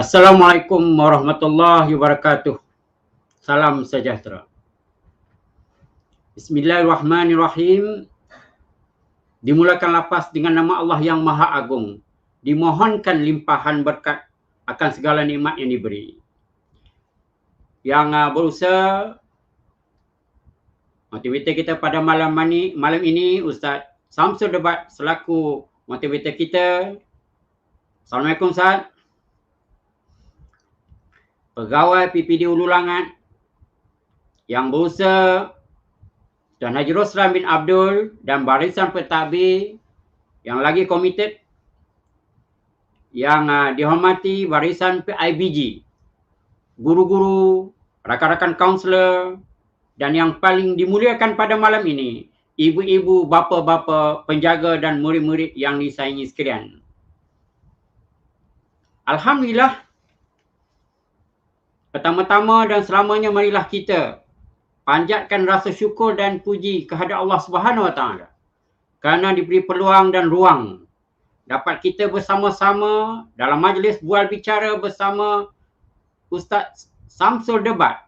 Assalamualaikum warahmatullahi wabarakatuh. Salam sejahtera. Bismillahirrahmanirrahim. Dimulakan lapas dengan nama Allah yang Maha Agung. Dimohonkan limpahan berkat akan segala nikmat yang diberi. Yang berusaha motivator kita pada malam ini Ustaz Samsul Debat selaku motivator kita. Assalamualaikum Ustaz. Pegawai PPD Hulu Langat yang berusaha dan Haji Roslan bin Abdul dan barisan pentadbir yang lagi komited, yang dihormati barisan PIBG, guru-guru, rakan-rakan kaunselor, dan yang paling dimuliakan pada malam ini, ibu-ibu, bapa-bapa, penjaga dan murid-murid yang disayangi sekalian. Alhamdulillah, pertama-tama dan selamanya marilah kita panjatkan rasa syukur dan puji kehadrat Allah Subhanahu Wa Taala kerana diberi peluang dan ruang dapat kita bersama-sama dalam majlis bual bicara bersama Ustaz Samsul Debat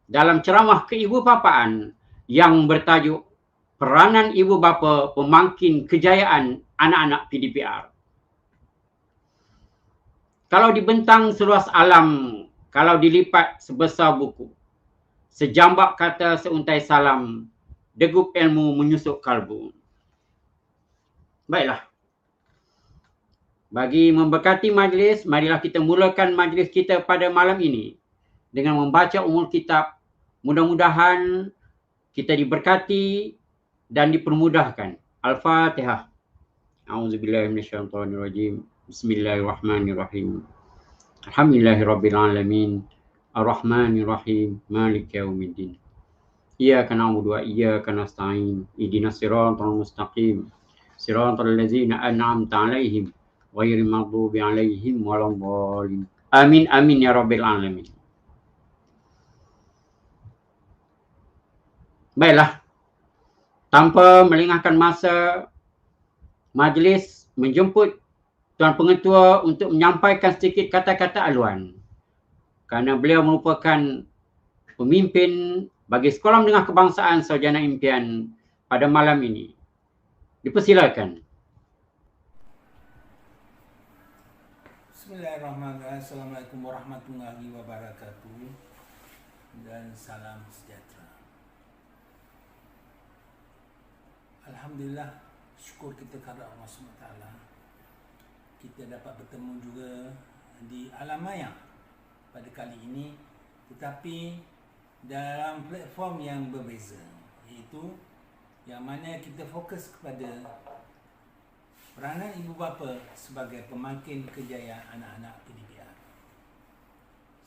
dalam ceramah keibubapaan yang bertajuk Peranan Ibu Bapa Pemangkin Kejayaan Anak-anak PDPR. Kalau dibentang seluas alam, kalau dilipat sebesar buku, sejambak kata seuntai salam, degup ilmu menyusuk kalbu. Baiklah. Bagi memberkati majlis, marilah kita mulakan majlis kita pada malam ini dengan membaca umul kitab. Mudah-mudahan kita diberkati dan dipermudahkan. Al-Fatihah. A'udzubillahi minasyaitonirrajim. Bismillahirrahmanirrahim. Alhamdulillahirabbil alamin. Ar-Rahmanir-Rahim. Maliki yaumiddin. Iyyaka na'budu wa iyyaka nasta'in. Ihdinas siratal mustaqim. Siratal ladzina an'amta 'alaihim ghairil maghdubi 'alaihim waladdallin. Amin amin ya rabbil alamin. Baiklah. Tanpa melengahkan masa, majlis menjemput Tuan Pengetua untuk menyampaikan sedikit kata-kata aluan. Kerana beliau merupakan pemimpin bagi Sekolah Menengah Kebangsaan Sarjana Impian pada malam ini. Dipersilakan. Bismillahirrahmanirrahim. Assalamualaikum warahmatullahi wabarakatuh. Dan salam sejahtera. Alhamdulillah, syukur kita kepada Allah SWT. Kita dapat bertemu juga di alam maya pada kali ini, tetapi dalam platform yang berbeza, iaitu yang mana kita fokus kepada peranan ibu bapa sebagai pemangkin kejayaan anak-anak PDPR.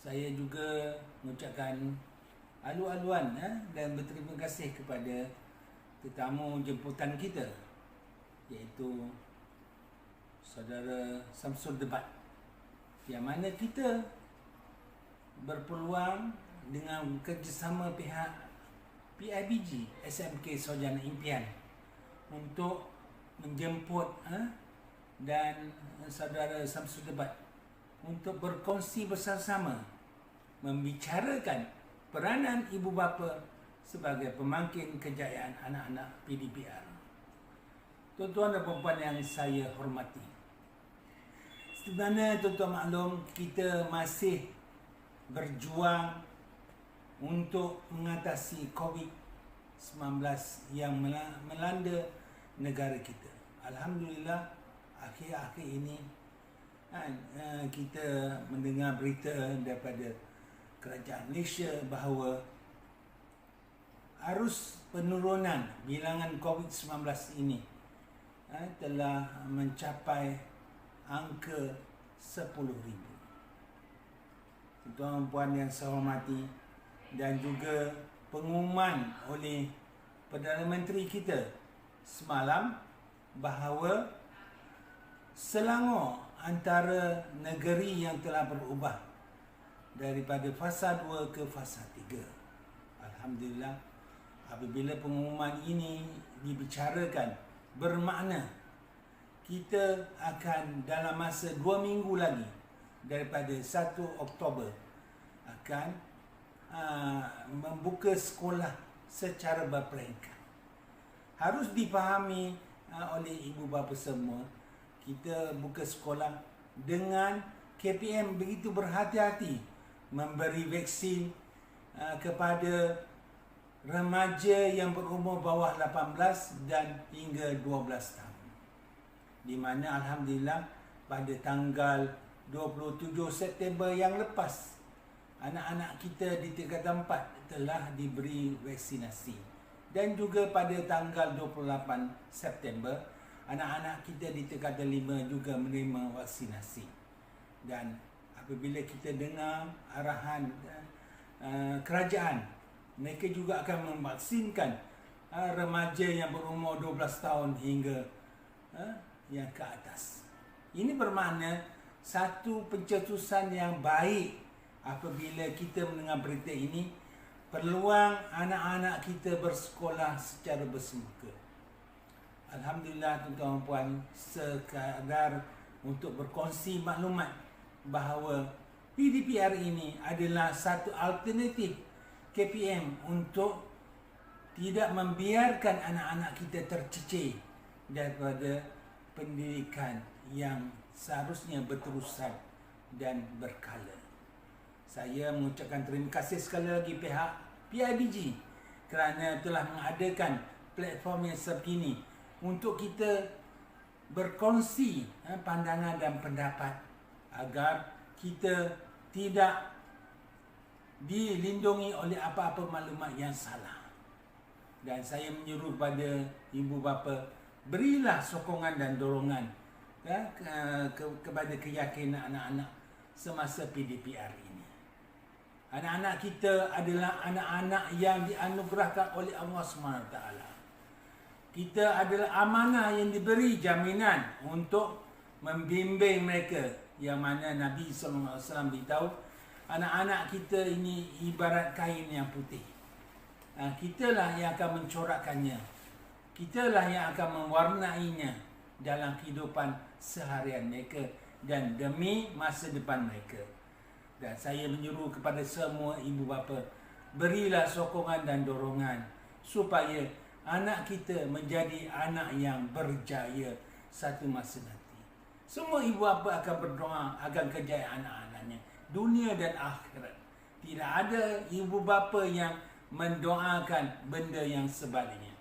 Saya juga mengucapkan alu-aluan dan berterima kasih kepada tetamu jemputan kita, iaitu Saudara Samsul Debat, yang mana kita berpeluang dengan kerjasama pihak PIBG SMK Sarjana Impian untuk menjemput dan Saudara Samsul Debat untuk berkongsi bersama-sama membicarakan peranan ibu bapa sebagai pemangkin kejayaan anak-anak PDPR. Tuan-tuan dan puan-puan yang saya hormati, sebenarnya tuan-tuan maklum, kita masih berjuang untuk mengatasi COVID-19 yang melanda negara kita. Alhamdulillah, akhir-akhir ini kita mendengar berita daripada kerajaan Malaysia bahawa arus penurunan bilangan COVID-19 ini telah mencapai angka 10,000. Tuan-tuan puan yang saya hormati, dan juga pengumuman oleh Perdana Menteri kita semalam bahawa Selangor antara negeri yang telah berubah daripada fasa 2 ke fasa 3. Alhamdulillah, apabila pengumuman ini dibicarakan, bermakna kita akan dalam masa 2 minggu lagi daripada 1 Oktober akan membuka sekolah secara berperingkat. Harus dipahami oleh ibu bapa semua, kita buka sekolah dengan KPM begitu berhati-hati memberi vaksin kepada remaja yang berumur bawah 18 dan hingga 12 tahun. Di mana alhamdulillah pada tanggal 27 September yang lepas, anak-anak kita di tingkatan 4 telah diberi vaksinasi. Dan juga pada tanggal 28 September, anak-anak kita di tingkatan 5 juga menerima vaksinasi. Dan apabila kita dengar arahan kerajaan, mereka juga akan memvaksinkan remaja yang berumur 12 tahun hingga yang ke atas. Ini bermakna satu pencetusan yang baik apabila kita mendengar berita ini, peluang anak-anak kita bersekolah secara bersemuka. Alhamdulillah tuan-tuan dan puan, sekadar untuk berkongsi maklumat bahawa PDPR ini adalah satu alternatif KPM untuk tidak membiarkan anak-anak kita terceceh daripada pendidikan yang seharusnya berterusan dan berkala. Saya mengucapkan terima kasih sekali lagi pihak PIBG kerana telah mengadakan platform yang seperti ini untuk kita berkongsi pandangan dan pendapat agar kita tidak dilindungi oleh apa-apa maklumat yang salah. Dan saya menyuruh kepada ibu bapa, berilah sokongan dan dorongan kepada keyakinan anak-anak semasa PDPR ini. Anak-anak kita adalah anak-anak yang dianugerahkan oleh Allah SWT. Kita adalah amanah yang diberi jaminan untuk membimbing mereka, yang mana Nabi SAW beritahu, anak-anak kita ini ibarat kain yang putih. Kitalah yang akan mencorakkannya. Kitalah yang akan mewarnainya dalam kehidupan seharian mereka dan demi masa depan mereka. Dan saya menyuruh kepada semua ibu bapa, berilah sokongan dan dorongan supaya anak kita menjadi anak yang berjaya satu masa nanti. Semua ibu bapa akan berdoa agar kejayaan anak-anaknya, dunia dan akhirat. Tidak ada ibu bapa yang mendoakan benda yang sebaliknya.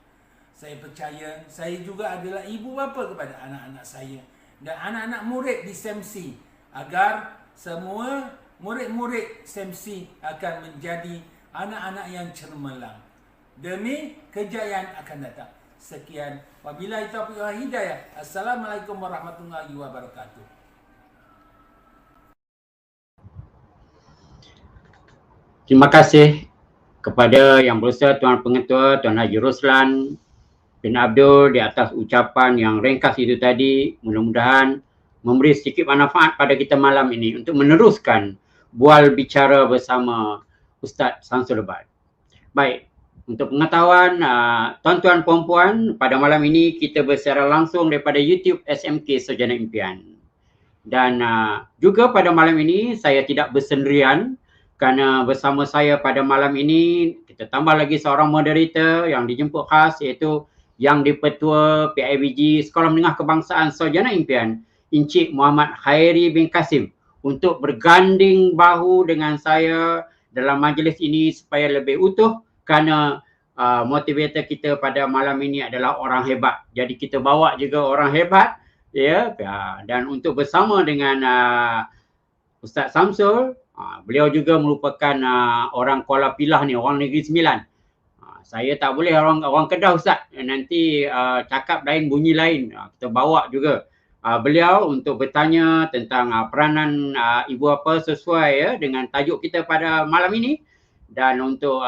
Saya percaya saya juga adalah ibu bapa kepada anak-anak saya dan anak-anak murid di SMC, agar semua murid-murid SMC akan menjadi anak-anak yang cemerlang demi kejayaan akan datang. Sekian, wabillahi taufiq wal hidayah. Assalamualaikum warahmatullahi wabarakatuh. Terima kasih kepada Yang Berhormat Tuan Pengetua, Tuan Haji Roslan bin Abdul di atas ucapan yang ringkas itu tadi. Mudah-mudahan memberi sedikit manfaat pada kita malam ini untuk meneruskan bual bicara bersama Ustaz Samsul Lebat. Baik, untuk pengetahuan tuan-tuan puan-puan, pada malam ini kita bersiaran langsung daripada YouTube SMK Sarjana Impian. Dan juga pada malam ini saya tidak bersendirian, kerana bersama saya pada malam ini kita tambah lagi seorang moderator yang dijemput khas, iaitu Yang di-Pertua PIBG Sekolah Menengah Kebangsaan Sarjana Impian, Encik Muhammad Khairi bin Kasim, untuk berganding bahu dengan saya dalam majlis ini supaya lebih utuh, kerana motivator kita pada malam ini adalah orang hebat. Jadi kita bawa juga orang hebat, ya. Dan untuk bersama dengan Ustaz Samsul, beliau juga merupakan orang Kuala Pilah ni, orang Negeri Sembilan. Saya tak boleh orang Kedah Ustaz, nanti cakap lain bunyi lain. Kita bawa juga beliau untuk bertanya tentang peranan ibu bapa sesuai ya dengan tajuk kita pada malam ini, dan untuk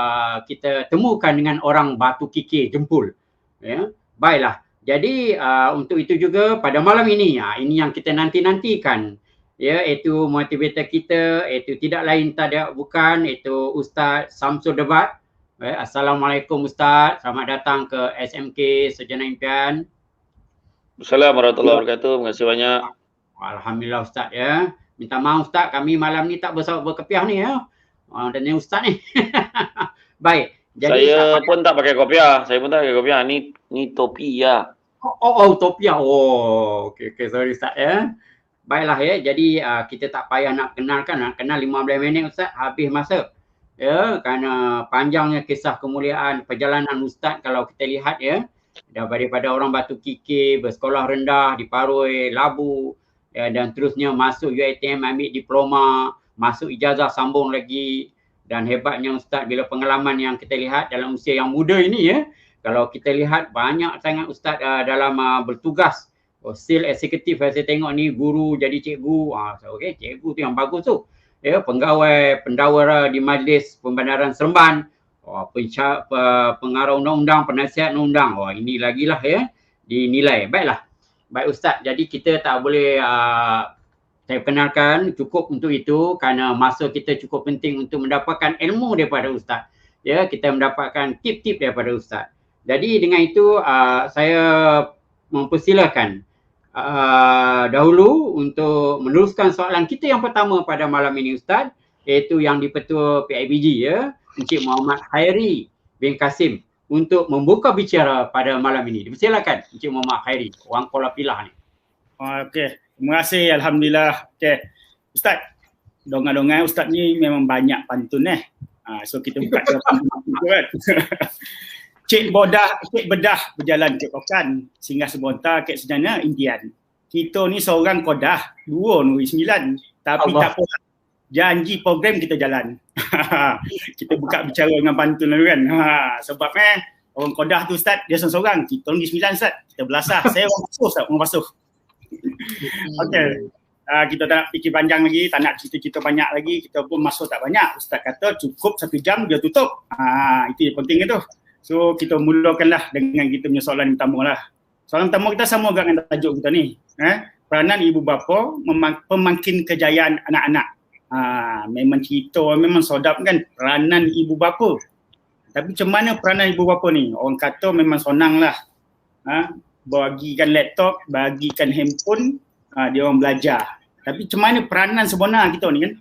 kita temukan dengan orang Batu Kikir Jempul. Ya, baiklah. Jadi untuk itu juga pada malam ini, ini yang kita nanti-nantikan. Ya, itu motivator kita, itu tidak lain bukan, itu Ustaz Samsul Lebat. Assalamualaikum Ustaz, selamat datang ke SMK Sarjana Impian. Assalamualaikum warahmatullahi wabarakatuh, terima kasih banyak. Alhamdulillah Ustaz ya. Minta maaf Ustaz, kami malam ni tak berkepiah ni ya. Dan ni Ustaz ni. Baik. Jadi Saya pun tak pakai kopiah. Saya pun tak pakai kopiah. Ni topi ya. Topia. Okey, sorry Ustaz ya. Baiklah ya. Jadi kita tak payah nak kenalkan, nak kenal 15 minit Ustaz, habis masa. Ya, kerana panjangnya kisah kemuliaan perjalanan Ustaz kalau kita lihat ya. Daripada orang Batu Kikir, bersekolah rendah di Paroi, Labu, ya, dan terusnya masuk UiTM ambil diploma, masuk ijazah sambung lagi. Dan hebatnya Ustaz bila pengalaman yang kita lihat dalam usia yang muda ini ya. Kalau kita lihat banyak sangat Ustaz dalam bertugas. Still eksekutif saya tengok ni, guru jadi cikgu. Okey, cikgu tu yang bagus tu. Ya, pegawai pendawara di Majlis Pembenaran Seremban. Pengarah undang-undang, penasihat undang. Ini lagi lah ya dinilai. Baiklah. Baik Ustaz, jadi kita tak boleh saya kenalkan cukup untuk itu kerana masa kita cukup penting untuk mendapatkan ilmu daripada Ustaz. Ya, kita mendapatkan tip-tip daripada Ustaz. Jadi dengan itu saya mempersilakan dahulu untuk meneruskan soalan kita yang pertama pada malam ini Ustaz, iaitu yang di-Petua PIBG ya, Encik Muhammad Khairi bin Kasim untuk membuka bicara pada malam ini. Dipersilakan Encik Muhammad Khairi, orang Kuala Pilah ni. Okey. Terima kasih, Alhamdulillah. Okay. Ustaz, dongan-dongan Ustaz ni memang banyak pantun so kita buka pantun kan. Cik bedah berjalan ke kokan, singgah sebontar ke sejana Indian. Kita ni seorang kodah, 2 Nuri 9. Tapi Allah. Tak apa, janji program kita jalan. Kita buka bicara dengan pantun dulu kan. Sebab orang kodah tu Ustaz, dia seorang. Kita Nuri 9 Ustaz, kita belasah. Saya orang basuh Ustaz, orang basuh. Okey, kita tak nak fikir panjang lagi, tak nak cerita-cerita banyak lagi, kita pun masuk tak banyak. Ustaz kata cukup 1 jam dia tutup. Itu yang penting itu. So kita mulakanlah dengan kita punya soalan pertama lah. Soalan pertama kita sama juga dengan tajuk kita ni. Peranan ibu bapa pemangkin kejayaan anak-anak. Memang cerita, memang sedap kan peranan ibu bapa. Tapi macam mana peranan ibu bapa ni? Orang kata memang senang lah. Bagikan laptop, bagikan handphone, dia orang belajar. Tapi macam mana peranan sebenar kita ni kan?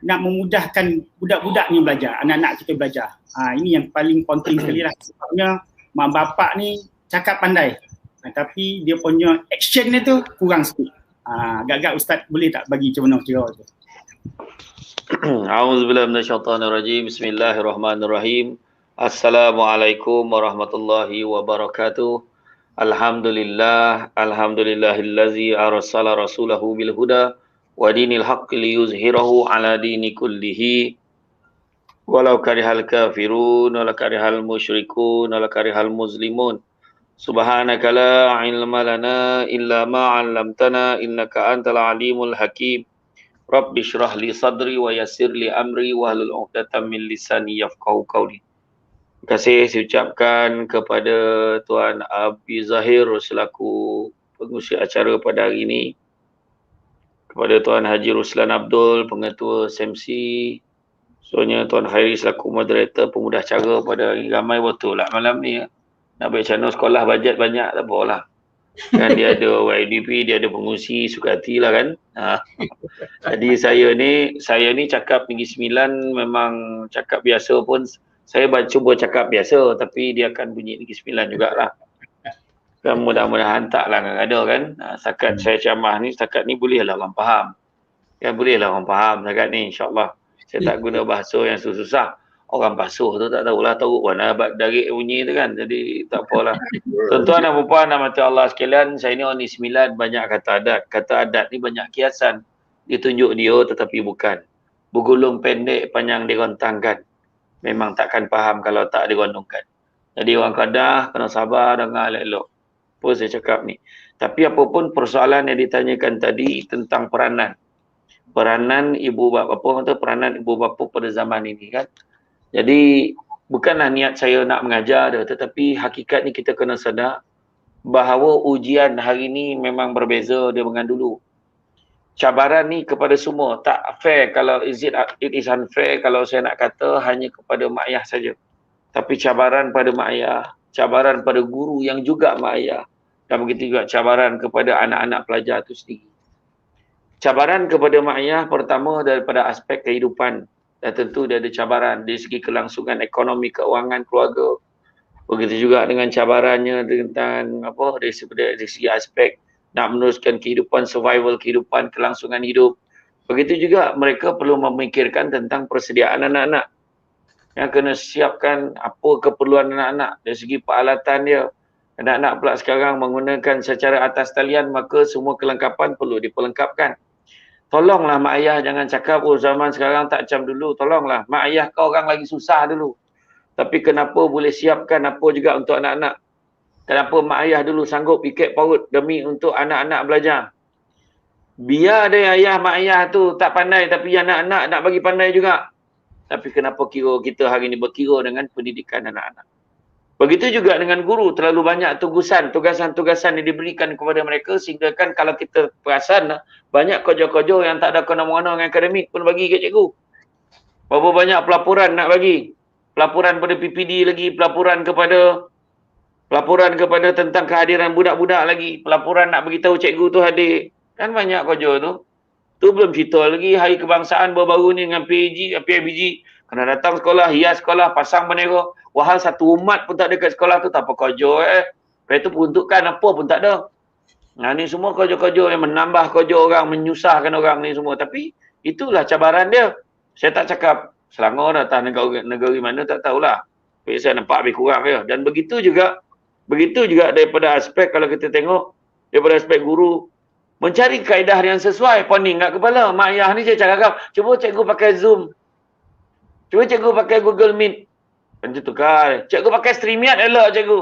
Nak memudahkan budak-budak ni belajar, anak-anak kita belajar. Ini yang paling penting sekali lah. Sebabnya mak bapak ni cakap pandai. Tapi dia punya action dia tu kurang sikit. Agak-agak Ustaz boleh tak bagi macam mana kira tu? A'udzubillahi minasyaitonirrajim. Bismillahirrahmanirrahim. Assalamualaikum warahmatullahi wabarakatuh. Alhamdulillahillazi arsala rasulahu bil huda wa dinil haqqi liyuzhirahu ala dini kullihi walau karihal kafirun wala karihal musyrikun wala karihal muslimun. Subhanaka la ilma lana illa ma 'allamtana innaka antal alimul hakim. Rabbi shrah li sadri wa yassir li amri wahlul 'uqdatam min lisani yafqahu qawli. Terima kasih saya ucapkan kepada Tuan Abi Zahir selaku pengurusi acara pada hari ini. Kepada Tuan Haji Ruslan Abdul, pengetua SMC. Soalnya Tuan Khairi selaku moderator, pemudah cara pada hari ramai betul lah malam ni. Nak baik channel sekolah bajet banyak tak apa lah. Kan dia ada YDP, dia ada pengurusi, suka hati lah kan. Jadi saya ni cakap Negeri Sembilan memang cakap biasa pun. Saya cuba cakap biasa tapi dia akan bunyi Negeri Sembilan jugalah. Kan mudah-mudahan taklah ada kan. Setakat saya ceramah ni, setakat ni bolehlah orang faham. Kan bolehlah orang faham setakat ni insya-Allah. Saya tak guna bahasa yang susah. Orang basuh tu tak tahulah tahu mana dari bunyi tu kan. Jadi tak apalah. Tuan-tuan dan puan-puan mati Allah sekalian, saya ni orang Negeri Sembilan banyak kata adat. Kata adat ni banyak kiasan. Ditunjuk dia tetapi bukan. Bergulung pendek panjang dirontangkan. Memang takkan faham kalau tak dirondongkan. Jadi orang Kedah kena sabar dengar elok-elok. Apa saya cakap ni. Tapi apapun persoalan yang ditanyakan tadi tentang peranan. Peranan ibu bapa, apa kata peranan ibu bapa pada zaman ini kan. Jadi bukanlah niat saya nak mengajar dia, tetapi hakikat ni kita kena sedar bahawa ujian hari ni memang berbeza dengan dulu. Cabaran ni kepada semua, tak fair kalau it is unfair kalau saya nak kata hanya kepada mak ayah saja. Tapi cabaran pada mak ayah, cabaran pada guru yang juga mak ayah, dan begitu juga cabaran kepada anak-anak pelajar itu sendiri. Cabaran kepada mak ayah pertama daripada aspek kehidupan. Dan tentu dia ada cabaran dari segi kelangsungan ekonomi, keuangan, keluarga. Begitu juga dengan cabarannya tentang dari segi aspek nak meneruskan kehidupan, survival kehidupan, kelangsungan hidup. Begitu juga mereka perlu memikirkan tentang persediaan anak-anak. Yang kena siapkan apa keperluan anak-anak dari segi peralatan dia. Anak-anak pula sekarang menggunakan secara atas talian, maka semua kelengkapan perlu diperlengkapkan. Tolonglah mak ayah jangan cakap, oh zaman sekarang tak macam dulu. Tolonglah, mak ayah kau orang lagi susah dulu. Tapi kenapa boleh siapkan apa juga untuk anak-anak? Kenapa mak ayah dulu sanggup ikat paut demi untuk anak-anak belajar? Biar ada ayah, mak ayah tu tak pandai tapi anak-anak nak bagi pandai juga. Tapi kenapa kira kita hari ini berkira dengan pendidikan anak-anak? Begitu juga dengan guru, terlalu banyak tugasan-tugasan yang diberikan kepada mereka sehingga kan kalau kita perasan banyak kojo-kojo yang tak ada kena-mengena dengan akademik pun bagi ke cikgu. Berapa banyak pelaporan nak bagi? Pelaporan pada PPD lagi, pelaporan kepada tentang kehadiran budak-budak lagi, pelaporan nak beritahu cikgu tu hadir. Kan banyak kojo tu. Tu belum cerita lagi hari kebangsaan baru-baru ni dengan PIBG. Kena datang sekolah, hias sekolah, pasang bendera. Wahal satu umat pun tak ada kat sekolah tu, tak apa kojo Lepas tu peruntukan apa pun tak ada. Nah ni semua kojo-kojo yang menambah kojo orang, menyusahkan orang ni semua. Tapi itulah cabaran dia. Saya tak cakap Selangor datang negara mana tak tahulah. Tapi saya nampak lebih kurang dia. Dan begitu juga daripada aspek kalau kita tengok, daripada aspek guru, mencari kaedah yang sesuai, poning kat kepala. Mak ayah ni saya cakap, cuba cikgu pakai Zoom. Cuba cikgu pakai Google Meet. Macam tu kan. Cikgu pakai StreamYard elok cikgu.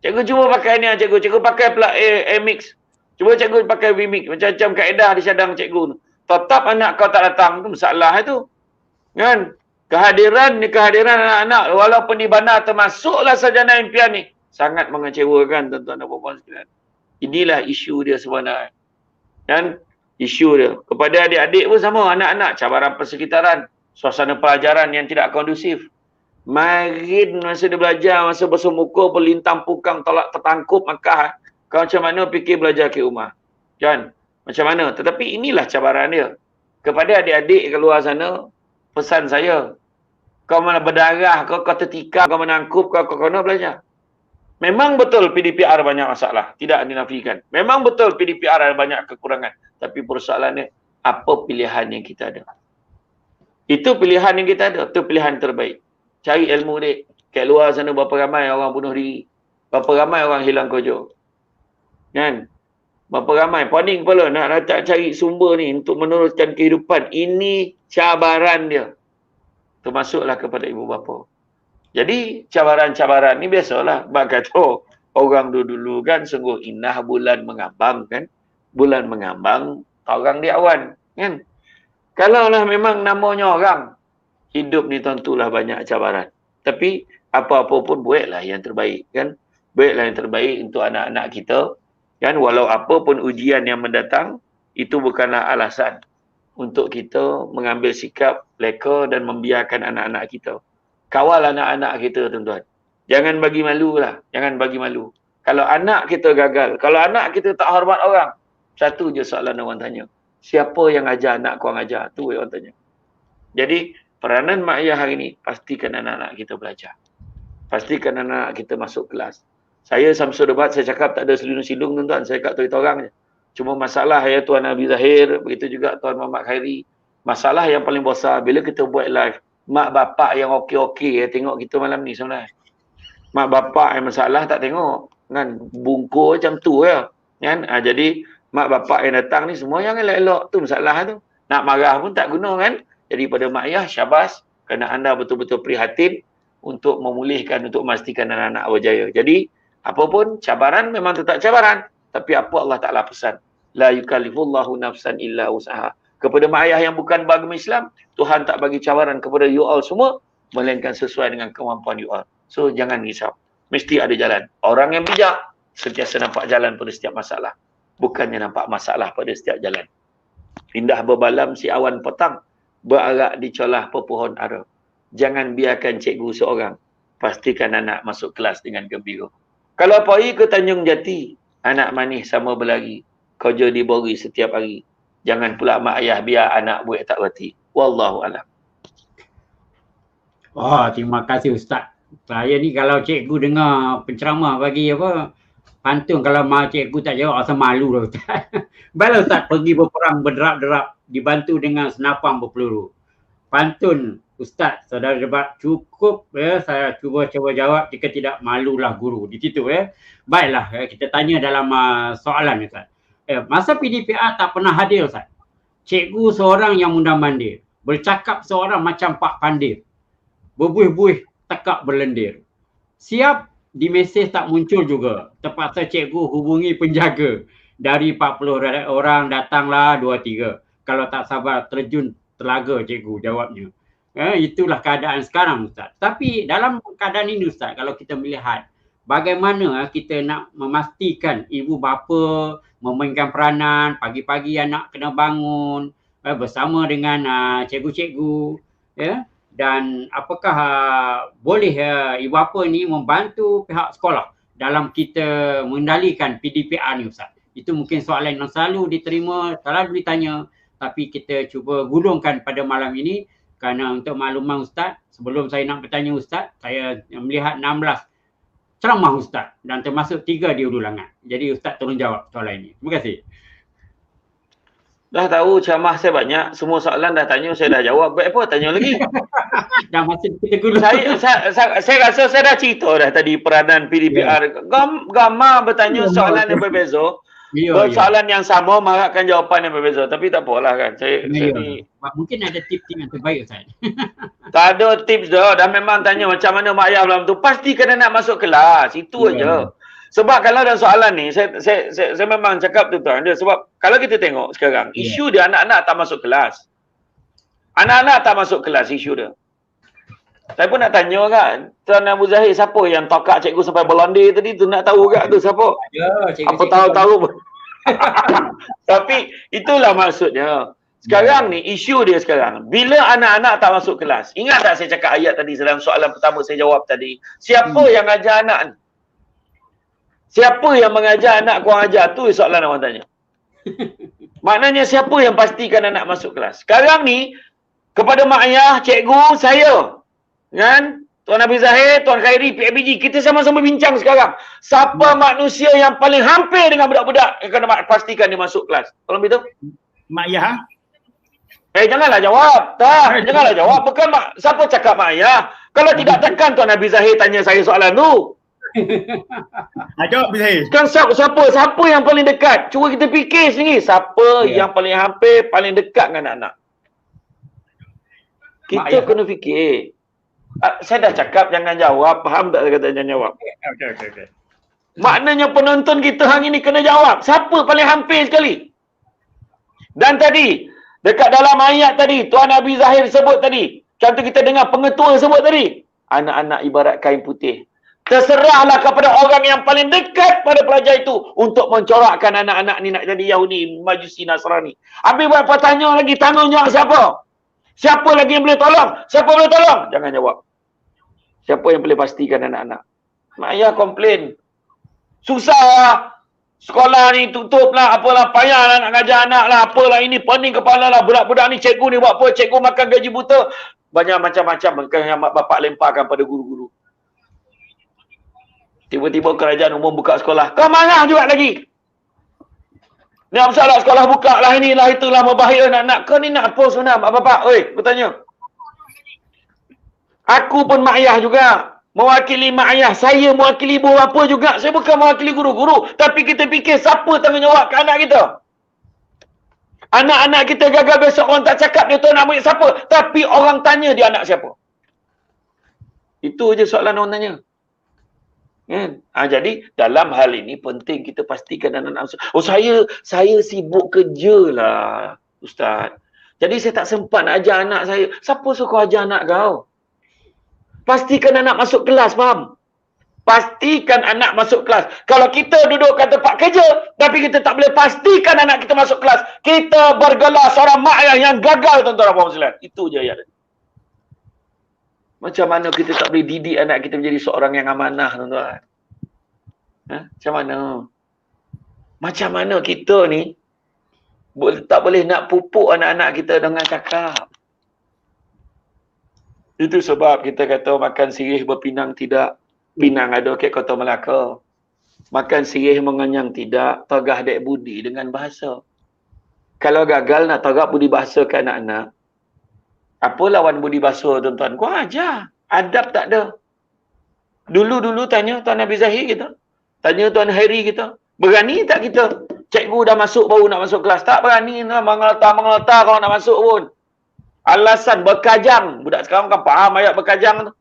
Cikgu cuba pakai ni cikgu. Cikgu pakai pula Mix. Cuba cikgu pakai Vmix. Macam-macam kaedah disadang cikgu. Tetap anak kau tak datang. Itu masalah itu. Kan? Kehadiran anak-anak walaupun di bandar termasuklah sarjana impian ni. Sangat mengecewakan tuan-tuan dan puan-puan sekalian. Inilah isu dia sebenarnya. Dan isu dia. Kepada adik-adik pun sama. Anak-anak. Cabaran persekitaran. Suasana pelajaran yang tidak kondusif. Marin masa dia belajar, masa basuh muka, pelintang pukang, tolak tertangkup, maka kau macam mana fikir belajar ke rumah? Kan? Macam mana? Tetapi inilah cabaran dia. Kepada adik-adik kat luar sana, pesan saya, kau mana berdarah, kau tertikam, kau menangkup, kau kena belajar. Memang betul PDPR banyak masalah. Tidak dinafikan. Memang betul PDPR ada banyak kekurangan. Tapi persoalannya, apa pilihan yang kita ada? Itu pilihan yang kita ada. Itu pilihan terbaik. Cari ilmu dek. Kat luar sana berapa ramai orang bunuh diri. Berapa ramai orang hilang kojo. Kan? Berapa ramai. Poning kepala nak cari sumber ni untuk meneruskan kehidupan. Ini cabaran dia. Termasuklah kepada ibu bapa. Jadi cabaran-cabaran ni biasalah. Bak kata orang dulu kan sungguh indah bulan mengambang kan. Bulan mengambang orang di awan. Kan? Kalaulah memang namanya orang, hidup ni tentulah banyak cabaran. Tapi apa-apa pun buatlah yang terbaik kan. Buatlah yang terbaik untuk anak-anak kita. Kan walau apa pun ujian yang mendatang, itu bukanlah alasan untuk kita mengambil sikap leka dan membiarkan anak-anak kita. Kawal anak-anak kita tuan-tuan. Jangan bagi malu lah. Jangan bagi malu. Kalau anak kita gagal, kalau anak kita tak hormat orang, satu je soalan orang tanya. Siapa yang ajar anak korang ajar? Tu orang tanya. Jadi, peranan mak ayah hari ni, pastikan anak-anak kita belajar. Pastikan anak-anak kita masuk kelas. Saya Samsul Debat, saya cakap tak ada selindung-selindung tuan-tuan. Saya kat cerita orang je. Cuma masalah ya Tuan Nabi Zahir, begitu juga Tuan Muhammad Khairi. Masalah yang paling besar, bila kita buat live, mak bapak yang okey-okey tengok kita malam ni sebenarnya. Mak bapak yang masalah tak tengok. Kan? Bungkur macam tu ya. Kan? Jadi, mak bapak yang datang ni semua yang elok-elok. Tu masalah tu. Nak marah pun tak guna kan. Jadi pada mak ayah, syabas. Kerana anda betul-betul prihatin untuk memulihkan, untuk memastikan anak-anak berjaya. Jadi, apapun cabaran memang tetap cabaran. Tapi apa Allah Ta'ala pesan? La yukallifullahu nafsan illa usaha. Kepada mak ayah yang bukan beragama Islam, Tuhan tak bagi cabaran kepada you all semua, melainkan sesuai dengan kemampuan you all. So, jangan risau. Mesti ada jalan. Orang yang bijak, sentiasa nampak jalan pada setiap masalah. Bukannya nampak masalah pada setiap jalan. Indah berbalam si awan petang, berarak di celah pepohon ara. Jangan biarkan cikgu seorang. Pastikan anak masuk kelas dengan gembira. Kalau pergi ke Tanjung Jati, anak manis sama berlari. Kerja diberi setiap hari. Jangan pula mak ayah biar anak buat tak berhati. Wallahu a'lam. Oh, terima kasih Ustaz. Saya ni kalau cikgu dengar penceramah bagi apa, pantun kalau mak cikgu tak jawab rasa malu dah Ustaz. Baiklah Ustaz pergi berperang berderap-derap dibantu dengan senapang berpeluru. Pantun Ustaz, saudara debat cukup ya, saya cuba jawab, jika tidak malulah guru di situ ya. Baiklah kita tanya dalam soalan Ustaz. Masa PDPR tak pernah hadir Ustaz. Cikgu seorang yang mundar-mandir, bercakap seorang macam Pak Pandir, berbuih-buih tekak berlendir. Siap di mesej tak muncul juga, terpaksa cikgu hubungi penjaga. Dari 40 orang datanglah 2-3. Kalau tak sabar terjun telaga cikgu jawabnya. Itulah keadaan sekarang Ustaz. Tapi dalam keadaan ini Ustaz, kalau kita melihat bagaimana kita nak memastikan ibu bapa memainkan peranan, pagi-pagi anak kena bangun bersama dengan cikgu-cikgu ya, dan apakah boleh ibu bapa ni membantu pihak sekolah dalam kita mengendalikan PDPR ni Ustaz. Itu mungkin soalan yang selalu diterima, selalu ditanya, tapi kita cuba gulungkan pada malam ini kerana untuk makluman Ustaz, sebelum saya nak bertanya Ustaz, saya melihat 16 ceramah Ustaz dan termasuk 3 di ulangan. Jadi Ustaz tolong jawab soalan ini. Terima kasih. Dah tahu ceramah saya banyak, semua soalan dah tanya, saya dah jawab. Baik apa tanya lagi? Dah masa kita gulung. Saya rasa saya dah cerita dah tadi peranan PDPR. Gamar bertanya soalan yang berbeza. Soalan yang sama mengharapkan jawapan yang berbeza. Tapi tak apalah kan. Saya ni mungkin ada tips yang terbaik Ustaz. Tak ada tips dah. Dah memang tanya macam mana mak ayah belum tu. Pastikan anak masuk kelas. Itu aja. Sebab kalau dalam soalan ni saya memang cakap tu tuan dia. Sebab kalau kita tengok sekarang isu dia anak-anak tak masuk kelas. Anak-anak tak masuk kelas isu dia. Saya pun nak tanya kan, Tuan Abu Zahir, siapa yang tokak cikgu sampai berlondir tadi tu, nak tahu kat tu siapa? Ya, apa tahu-tahu. Tapi itulah maksudnya. Sekarang ni isu dia sekarang, bila anak-anak tak masuk kelas. Ingat tak saya cakap ayat tadi dalam soalan pertama saya jawab tadi? Siapa yang ajar anak ni? Siapa yang mengajar anak kurang ajar? Tu soalan orang tanya. Maknanya siapa yang pastikan anak masuk kelas? Sekarang ni kepada mak ayah, cikgu, saya kan, Tuan Abi Zahir, Tuan Khairi, PABG, kita sama-sama bincang sekarang. Siapa manusia yang paling hampir dengan budak-budak yang kena pastikan dia masuk kelas? Tolong beritahu. Mak ayah. Janganlah jawab. Tak, janganlah jawab. Bukan siapa cakap mak ayah. Kalau tidak tekan Tuan Abi Zahir tanya saya soalan tu. Jawab Abi Zahir. Kan siapa yang paling dekat? Cuba kita fikir sini. Siapa yang paling hampir, paling dekat dengan anak-anak? Kita kena fikir. Saya dah cakap jangan jawab. Faham tak saya kata jangan jawab? Okey. Maknanya penonton kita hari ni kena jawab. Siapa paling hampir sekali? Dan tadi, dekat dalam ayat tadi, Tuan Abi Zahir sebut tadi. Contoh kita dengar pengetua sebut tadi. Anak-anak ibarat kain putih. Terserahlah kepada orang yang paling dekat pada pelajar itu untuk mencorakkan anak-anak ni nak jadi Yahudi, Majusi, Nasrani. Habis buat pertanyaan lagi, tanggungjawab siapa? Siapa lagi yang boleh tolong? Siapa boleh tolong? Jangan jawab. Siapa yang boleh pastikan anak-anak? Mak ayah komplain. Susah lah. Sekolah ni tutup lah. Apalah payah lah nak ngajar anak lah. Apalah ini pening kepala lah. Budak-budak ni cikgu ni buat apa? Cikgu makan gaji buta. Banyak macam-macam yang mak bapak lemparkan pada guru-guru. Tiba-tiba kerajaan umum buka sekolah. Kau marah juga lagi. Ni apa salah sekolah buka lah inilah itulah berbahaya anak-anak. Kau ni nak apa sebenarnya mak bapak? Oi, bertanya. Aku pun mak ayah juga. Mewakili mak ayah. Saya mewakili ibu bapa juga. Saya bukan mewakili guru-guru. Tapi kita fikir siapa tanggungjawab ke anak kita? Anak-anak kita gagal besok orang tak cakap dia tahu nak ambil siapa. Tapi orang tanya dia anak siapa. Itu je soalan orang tanya. Kan? Jadi dalam hal ini penting kita pastikan anak-anak. Oh saya sibuk kerja lah Ustaz. Jadi saya tak sempat nak ajar anak saya. Siapa suruh ajar anak kau? Pastikan anak masuk kelas, faham? Pastikan anak masuk kelas. Kalau kita duduk kat tempat kerja, tapi kita tak boleh pastikan anak kita masuk kelas, kita bergelar seorang mak ayah yang gagal, tuan-tuan dan puan-puan. Itu je ayat. Macam mana kita tak boleh didik anak kita menjadi seorang yang amanah, tuan-tuan? Macam mana? Macam mana kita ni Tak boleh nak pupuk anak-anak kita dengan cakap. Itu sebab kita kata makan sirih berpinang tidak. Pinang ada kek kota Melaka. Makan sirih mengenyang tidak. Tagah dek budi dengan bahasa. Kalau gagal nak tagak budi bahasa ke anak-anak, apa lawan budi bahasa tuan-tuan? Kau ajar. Adab tak ada. Dulu-dulu tanya Tuan Nabi Zahir kita. Tanya Tuan Hairi kita. Berani tak kita? Cikgu dah masuk baru nak masuk kelas. Tak berani lah. Mengeltar kalau nak masuk pun. Alasan berkajang. Budak sekarang kan faham ayat berkajang tu.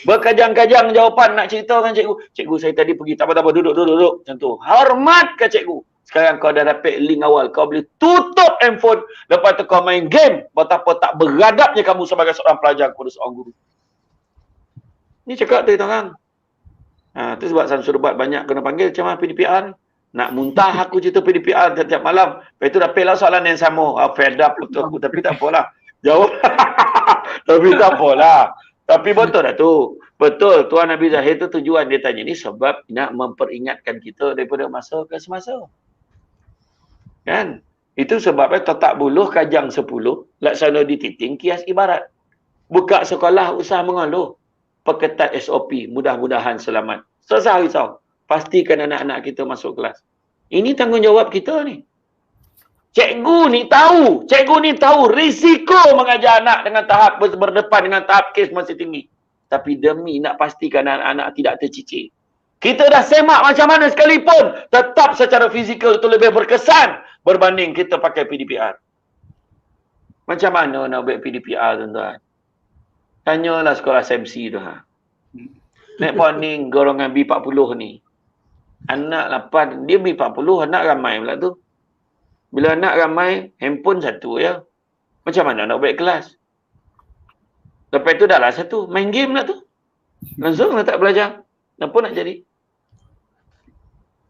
Berkajang-kajang jawapan nak cerita dengan cikgu. Cikgu saya tadi pergi. Tak apa-apa. Duduk. Macam tu. Hormat ke cikgu. Sekarang kau dah dapat link awal. Kau boleh tutup handphone. Lepas tu kau main game. Betapa tak beradabnya kamu sebagai seorang pelajar kepada seorang guru. Ni cakap tu orang. Tu sebab Samsul Ubat banyak kena panggil macam mana PDPR. Nak muntah aku cerita PDPR setiap malam. Lepas tu dah lah soalan yang sama. Fed up betul aku. Tapi tak apalah. Jawab. Tapi tak apalah. Tapi betul dah tu. Betul. Tuan Nabi Zahir tu tujuan dia tanya ni sebab nak memperingatkan kita daripada masa ke semasa. Kan? Itu sebabnya totak buluh kajang 10. Laksana di titing kias ibarat. Buka sekolah usah mengeluh. Perketat SOP. Mudah-mudahan selamat. Selesai risau. Pastikan anak-anak kita masuk kelas. Ini tanggungjawab kita ni. Cikgu ni tahu risiko mengajar anak dengan tahap berdepan dengan tahap kes masih tinggi. Tapi demi nak pastikan anak-anak tidak tercicir. Kita dah semak macam mana sekalipun. Tetap secara fizikal itu lebih berkesan berbanding kita pakai PDPR. Macam mana nak buat PDPR tuan-tuan? Tanyalah sekolah SMC tu. Nek Poning golongan B40 ni. Anak 8, dia B40, anak ramai pula tu. Bila anak ramai, handphone satu ya. Macam mana nak buat kelas? Lepas tu dah lah satu, main game lah tu. Langsung lah tak belajar. Apa nak jadi?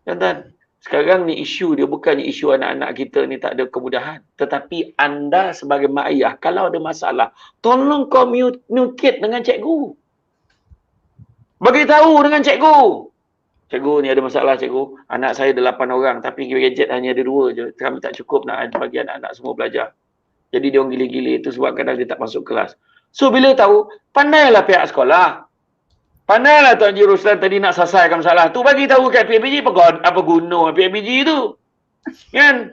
Tuan-tuan, sekarang ni isu dia bukannya isu anak-anak kita ni tak ada kemudahan. Tetapi anda sebagai mak ayah, kalau ada masalah, tolong communicate dengan cikgu. Beritahu dengan cikgu. Cikgu ni ada masalah cikgu. Anak saya ada 8 orang tapi gadget hanya ada 2 je. Kami tak cukup nak bagi anak-anak semua belajar. Jadi dia orang gila-gila itu sebab kadang dia tak masuk kelas. So bila tahu, pandailah pihak sekolah. Pandailah Tuan Haji Ruslan tadi nak selesaikan masalah tu. Bagi tahu kat PABG apa guna PABG tu. Kan?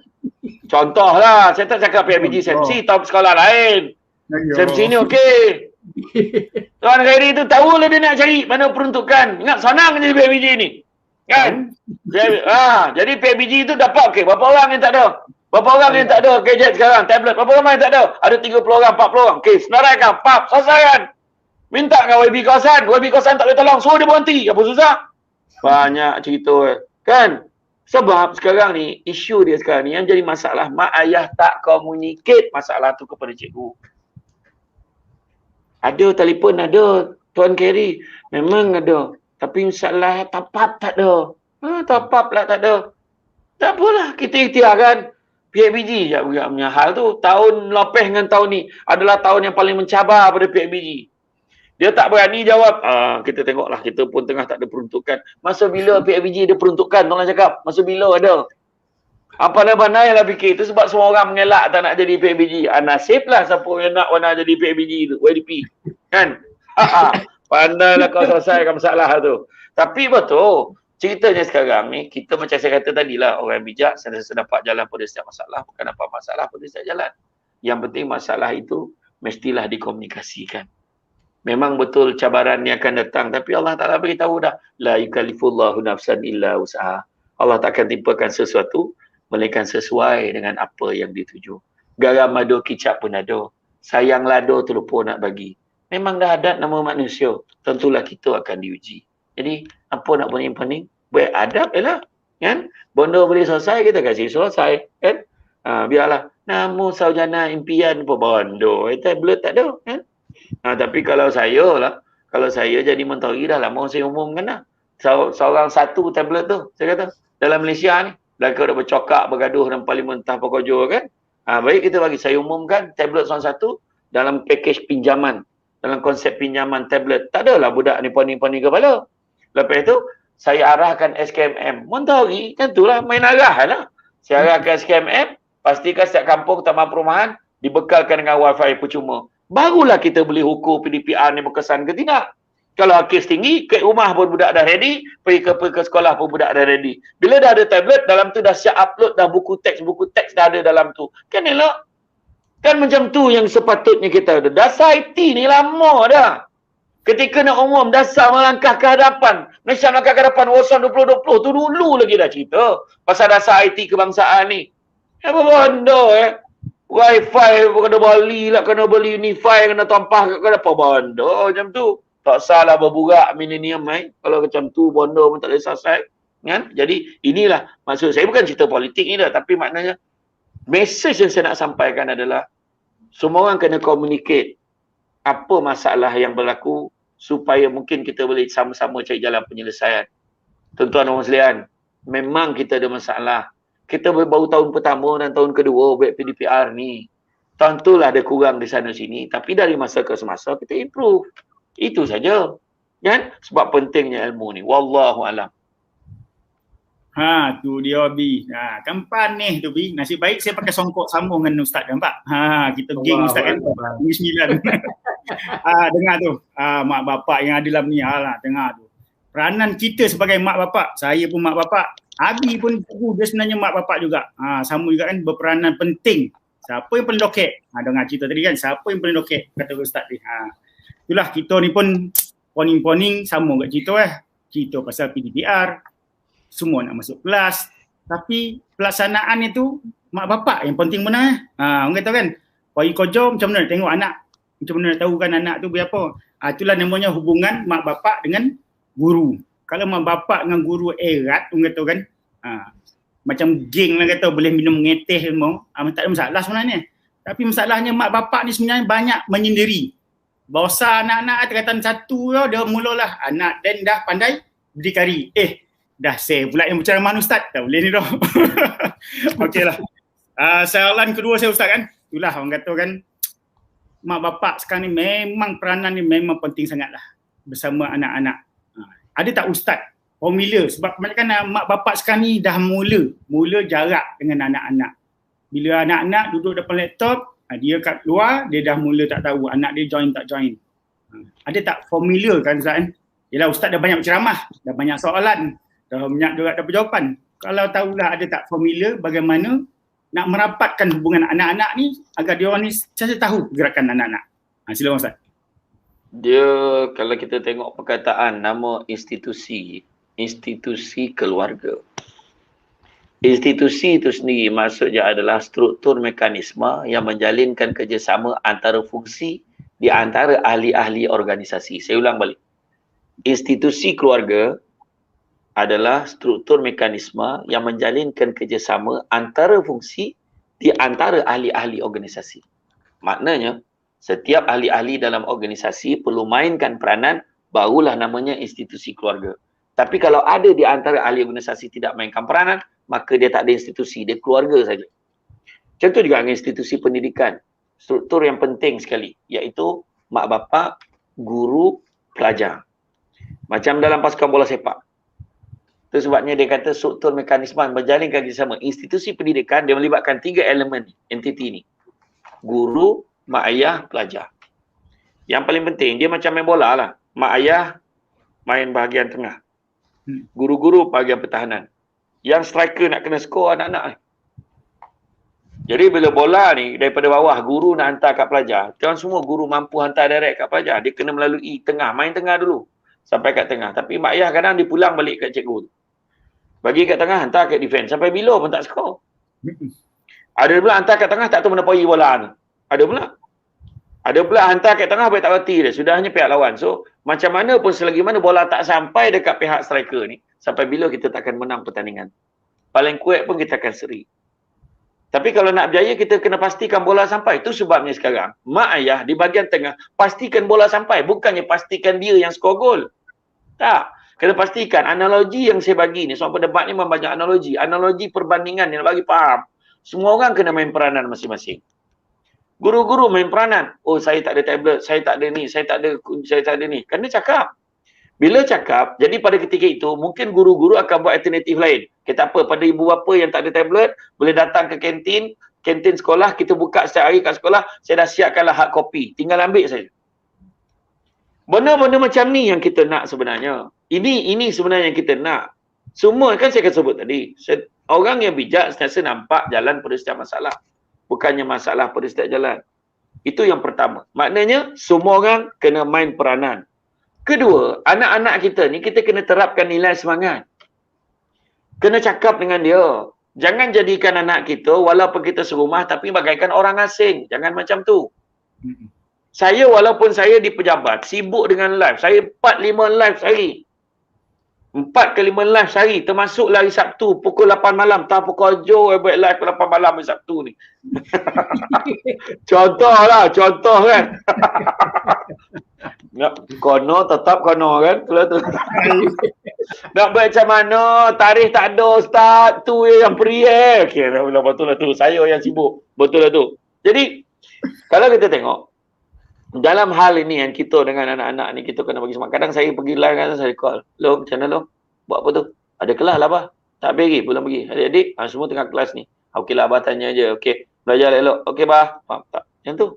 Contohlah, saya tak cakap PABG SMC, top sekolah lain. SMC ni okey. Tuan Khairi tu tahulah dia nak cari mana peruntukan. Ingat senang je PABG ni. Kan? Jadi PABG tu dapat okey. Berapa orang yang tak ada? Berapa orang yang tak ada gadget sekarang? Tablet. Berapa orang yang tak ada? Ada 30 orang, 40 orang. Okey, senaraikan. Selesaikan. Minta dengan YB kawasan. YB kawasan tak boleh tolong. Suruh dia berhenti. Apa susah? Banyak cerita. Kan? Sebab sekarang ni, isu dia sekarang ni yang jadi masalah, mak ayah tak communicate masalah tu kepada cikgu. Ada telefon, ada. Tuan Kerry, memang ada. Tapi masalah top-up tak ada. Top-up lah tak ada. Tak apalah, kita ikhtiarkan. PABG je punya hal tu. Tahun lepas dengan tahun ni adalah tahun yang paling mencabar pada PABG. Dia tak berani jawab. Kita tengoklah, kita pun tengah tak ada peruntukan. Masa bila PABG ada peruntukan, tolong cakap. Masa bila ada? Pandai-pandai lah fikir. Itu sebab semua orang mengelak tak nak jadi PABG. Nasib lah siapa yang nak jadi PABG tu. YDP. Kan? Pandailah kau selesaikan masalah tu. Tapi betul. Ceritanya sekarang ni, kita macam saya kata tadi lah, orang bijak sentiasa dapat jalan pada setiap masalah. Bukan dapat masalah pada setiap jalan. Yang penting masalah itu mestilah dikomunikasikan. Memang betul cabaran yang akan datang. Tapi Allah Ta'ala beritahu dah. La yukallifullahu nafsan illa usaha. Allah tak akan timpakan sesuatu melainkan sesuai dengan apa yang dituju. Garam ada, kicap pun ada. Sayang lado terlupa nak bagi. Memang dah adat nama manusia. Tentulah kita akan diuji. Jadi, apa nak pening-pening? Buat adab je lah. Kan? Benda boleh selesai, kita kasih selesai. Kan? Biarlah. Namu saujana impian apa benda. Tablet tak ada. Kan? Tapi kalau saya jadi menteri dah lama saya umumkan dah. Seorang satu tablet tu, saya kata. Dalam Malaysia ni. Mereka dah bercokak, bergaduh dalam Parlimen Mentah Pokojo kan. Baik kita bagi, saya umumkan tablet seorang satu dalam package pinjaman. Dalam konsep pinjaman tablet. Tak adalah budak ni poni-poni kepala. Lepas tu, saya arahkan SKMM. Menteri, kan itulah main arah lah. Saya arahkan SKMM, Pastikan setiap kampung, taman perumahan dibekalkan dengan wifi percuma. Barulah kita boleh ukur PDPR ni berkesan ke tidak. Kalau kes tinggi, ke rumah pun budak dah ready, pergi ke sekolah pun budak dah ready. Bila dah ada tablet, dalam tu dah siap upload dah buku teks dah ada dalam tu. Kan elok? Kan macam tu yang sepatutnya kita ada. Dasar IT ni lama dah. Ketika nak umum, dasar melangkah ke hadapan. Malaysia melangkah ke hadapan, Wasan 2020 tu dulu lagi dah cerita. Pasal dasar IT kebangsaan ni. Apa bodoh Wi-Fi kena beli lah, kena beli Unify, kena tampah, kena apa bodoh macam tu. Tak salah berburak milenium kalau macam tu bondo pun tak boleh selesai kan. Jadi inilah maksud saya, bukan cerita politik ni dah, tapi maknanya mesej yang saya nak sampaikan adalah semua orang kena communicate apa masalah yang berlaku supaya mungkin kita boleh sama-sama cari jalan penyelesaian. Tuan-tuan dan sekalian, memang kita ada masalah. Kita baru tahun pertama dan tahun kedua buat PDPR ni. Tentulah ada kurang di sana sini, tapi dari masa ke semasa kita improve. Itu saja. Kan? Sebab pentingnya ilmu ni. Wallahu alam. Tu dia Bi. Kan panih tu Bi. Nasib baik saya pakai songkok sambung dengan Ustaz, nampak? Kita geng Ustaz kan. Ini 9. Dengar tu. Mak bapak yang ada dalam ni. Dengar tu. Peranan kita sebagai mak bapak. Saya pun mak bapak. Abi pun dia sebenarnya mak bapak juga. Sama juga kan, berperanan penting. Siapa yang paling lokek? Dengar cerita tadi kan. Siapa yang paling lokek? Kata Ustaz ni. Itulah kita ni pun poning-poning sama kat cerita cerita pasal PDPR, semua nak masuk kelas, tapi pelaksanaan itu mak bapak yang penting benar. Orang kata kan, pagi kerja macam mana nak tengok anak, macam mana nak tahu kan anak tu biar apa. Itulah namanya hubungan mak bapak dengan guru. Kalau mak bapak dengan guru erat, orang kata kan, macam geng lah kata, boleh minum ngeteh semua, tak ada masalah sebenarnya. Tapi masalahnya mak bapak ni sebenarnya banyak menyendiri. Bahasa anak-anak tingkatan 1 dia mulalah anak dan dah pandai berdikari. Dah saya pula yang bercara mana Ustaz? Tak boleh ni dah. Okeylah. Soalan kedua saya Ustaz kan. Itulah orang kata kan, mak bapak sekarang ni memang peranan ni memang penting sangatlah bersama anak-anak. Ada tak Ustaz formula? Sebab kebanyakan mak bapak sekarang ni dah mula jarak dengan anak-anak. Bila anak-anak duduk depan laptop, dia kat luar, dia dah mula tak tahu anak dia join tak join. Ada tak formula kan Ustaz? Yelah Ustaz dah banyak berceramah, dah banyak soalan, dah banyak juga dapat jawapan. Kalau tahulah ada tak formula bagaimana nak merapatkan hubungan anak-anak ni agar dia orang ni sentiasa tahu gerakan anak-anak. Silakan Ustaz. Dia kalau kita tengok perkataan nama institusi keluarga. Institusi itu sendiri maksudnya adalah struktur mekanisme yang menjalinkan kerjasama antara fungsi di antara ahli-ahli organisasi. Saya ulang balik. Institusi keluarga adalah struktur mekanisme yang menjalinkan kerjasama antara fungsi di antara ahli-ahli organisasi. Maknanya, setiap ahli-ahli dalam organisasi perlu mainkan peranan, barulah namanya institusi keluarga. Tapi kalau ada di antara ahli organisasi tidak mainkan peranan, maka dia tak ada institusi, dia keluarga saja. Contoh juga dengan institusi pendidikan. Struktur yang penting sekali, iaitu mak bapak, guru, pelajar. Macam dalam pasukan bola sepak. Itu sebabnya dia kata struktur mekanisme berjalinkan kerjasama. Institusi pendidikan, dia melibatkan 3 elemen entiti ni. Guru, mak ayah, pelajar. Yang paling penting, dia macam main bola lah. Mak ayah main bahagian tengah. Guru-guru bahagian pertahanan. Yang striker nak kena skor anak-anak ni. Jadi bila bola ni daripada bawah guru nak hantar kat pelajar, jangan semua guru mampu hantar direct kat pelajar. Dia kena melalui tengah, main tengah dulu sampai kat tengah. Tapi mak ayah kadang dia pulang balik kat cikgu tu. Bagi kat tengah, hantar kat defense. Sampai bila pun tak skor. Ada pula hantar kat tengah tak tahu mana pergi bola ni. Ada pula hantar kat tengah baik tak reti dia. Sudahnya pihak lawan. So macam mana pun selagi mana bola tak sampai dekat pihak striker ni, sampai bila kita takkan menang pertandingan. Paling kuat pun kita akan seri. Tapi kalau nak berjaya, kita kena pastikan bola sampai. Itu sebabnya sekarang, mak ayah di bahagian tengah, pastikan bola sampai. Bukannya pastikan dia yang skor gol. Tak. Kena pastikan analogi yang saya bagi ni, sebab debat ni memang banyak analogi. Analogi perbandingan yang bagi faham. Semua orang kena main peranan masing-masing. Guru-guru main peranan. Oh, saya tak ada tablet, saya tak ada ni, saya tak ada ni. Kan dia cakap. Bila cakap, jadi pada ketika itu, mungkin guru-guru akan buat alternatif lain. Kita apa, pada ibu bapa yang tak ada tablet, boleh datang ke kantin, kantin sekolah, kita buka setiap hari kat sekolah, saya dah siapkanlah hard copy. Tinggal ambil saja. Benda-benda macam ni yang kita nak sebenarnya. Ini sebenarnya yang kita nak. Semua kan saya akan sebut tadi. Orang yang bijak sentiasa nampak jalan pada setiap masalah. Bukannya masalah pada setiap jalan. Itu yang pertama. Maknanya semua orang kena main peranan. Kedua, anak-anak kita ni kita kena terapkan nilai semangat. Kena cakap dengan dia. Jangan jadikan anak kita walaupun kita serumah tapi bagaikan orang asing. Jangan macam tu. Saya walaupun saya di pejabat, sibuk dengan live. Saya 4-5 live sehari. 4 ke 5 live sehari. Termasuklah hari Sabtu pukul 8 malam. Tak pukul jo buat live pukul 8 malam hari Sabtu ni. Contoh kan. Nak kono tetap kono kan. Nak buat macam mana? Tarikh tak ada ustaz. Tu yang free Okey, betul lah tu. Saya yang sibuk. Betul lah tu. Jadi, kalau kita tengok, dalam hal ini yang kita dengan anak-anak ni, kita kena bagi semangat. Kadang saya pergi live kan, saya call. Long, macam mana Long? Buat apa tu? Ada kelas lah Abah. Tak pergi, pulang pergi. Adik-adik, semua tengah kelas ni. Okey lah Abah tanya je. Okey, belajar elok. Okey Abah. Faham tak? Yang tu.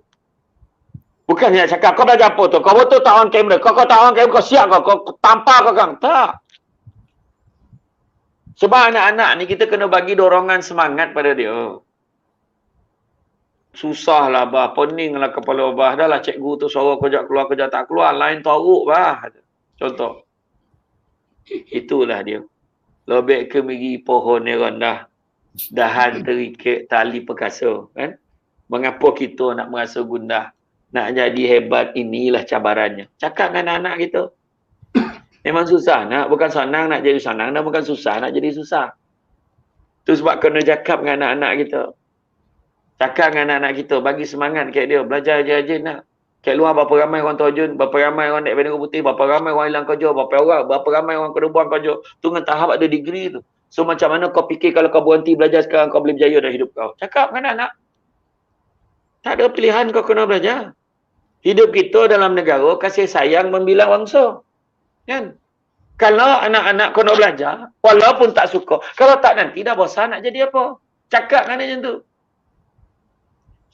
Bukan nak cakap, kau belajar apa tu? Kau betul tak on kamera? Kau tak on kamera, kau siap kau tampar kau kan? Tak. Sebab anak-anak ni kita kena bagi dorongan semangat pada dia. Susah lah bah, pening lah kepala bah. Dah lah cikgu tu suruh kerja keluar, kerja tak keluar. Lain teruk bah. Contoh. Itulah dia. Lebih ke migi pohon ni rendah. Dahan terikat tali perkasa. Kan? Mengapa kita nak merasa gundah? Nak jadi hebat, inilah cabarannya. Cakap dengan anak-anak kita. Memang susah nak. Bukan senang nak jadi senang. Dan bukan susah nak jadi susah. Itu sebab kena cakap dengan anak-anak kita. Cakap dengan anak-anak kita, bagi semangat kat dia, belajar je nak. Kat luar berapa ramai orang terjun, berapa ramai orang naik bendera putih, berapa ramai orang hilang kerja, berapa ramai orang kena buang kerja. Tu dengan tahap ada degree tu. So macam mana kau fikir kalau kau berhenti belajar sekarang, kau boleh berjaya dalam hidup kau. Cakap dengan anak. Tak ada pilihan kau kena belajar. Hidup kita dalam negara, kasih sayang membilang bangsa. Kan? Kalau anak-anak kena belajar, walaupun tak suka, kalau tak nanti dah bosan nak jadi apa. Cakap dengan dia macam tu.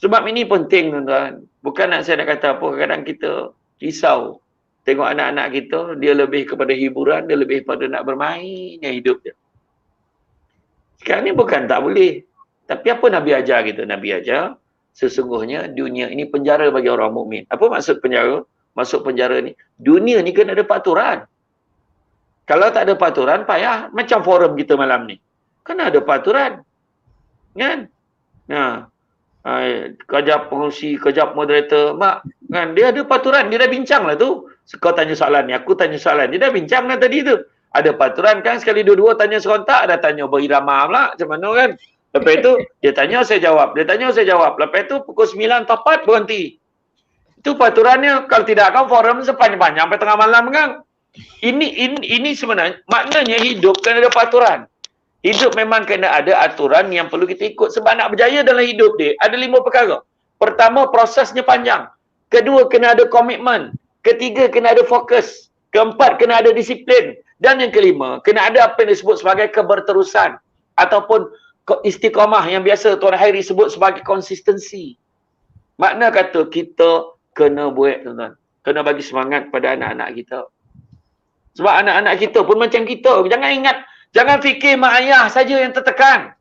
Sebab ini penting tuan-tuan. Bukan nak saya nak kata apa. Kadang kita risau. Tengok anak-anak kita, dia lebih kepada hiburan, dia lebih kepada nak bermain yang hidup dia. Sekarang ni bukan tak boleh. Tapi apa Nabi ajar kita? Nabi ajar, sesungguhnya dunia ini penjara bagi orang mukmin. Apa maksud penjara? Maksud penjara ni, dunia ni kena ada peraturan. Kalau tak ada peraturan, payah. Macam forum kita malam ni. Kena ada peraturan. Kan? Nah. Kejap pengurusi, kejap moderator, mak kan dia ada peraturan, dia dah bincang lah tu. Kau tanya soalan ni, aku tanya soalan, dia dah bincang lah tadi tu. Ada peraturan kan, sekali dua-dua tanya serentak, ada tanya berirama pula, macam mana kan. Lepas tu dia tanya saya jawab, dia tanya saya jawab. Lepas tu pukul 9 tepat berhenti. Itu peraturannya. Kalau tidak kan forum sepanjang-panjang sampai tengah malam kan. Ini sebenarnya maknanya hidup kan ada peraturan. Hidup memang kena ada aturan yang perlu kita ikut. Sebab nak berjaya dalam hidup dia, ada 5 perkara. Pertama, prosesnya panjang. Kedua, kena ada komitmen. Ketiga, kena ada fokus. Keempat, kena ada disiplin. Dan yang kelima, kena ada apa yang disebut sebagai keberterusan. Ataupun istiqamah yang biasa Tuan Hairi sebut sebagai konsistensi. Makna kata kita kena buat, tuan-tuan. Kena bagi semangat pada anak-anak kita. Sebab anak-anak kita pun macam kita. Jangan fikir mak ayah saja yang tertekan.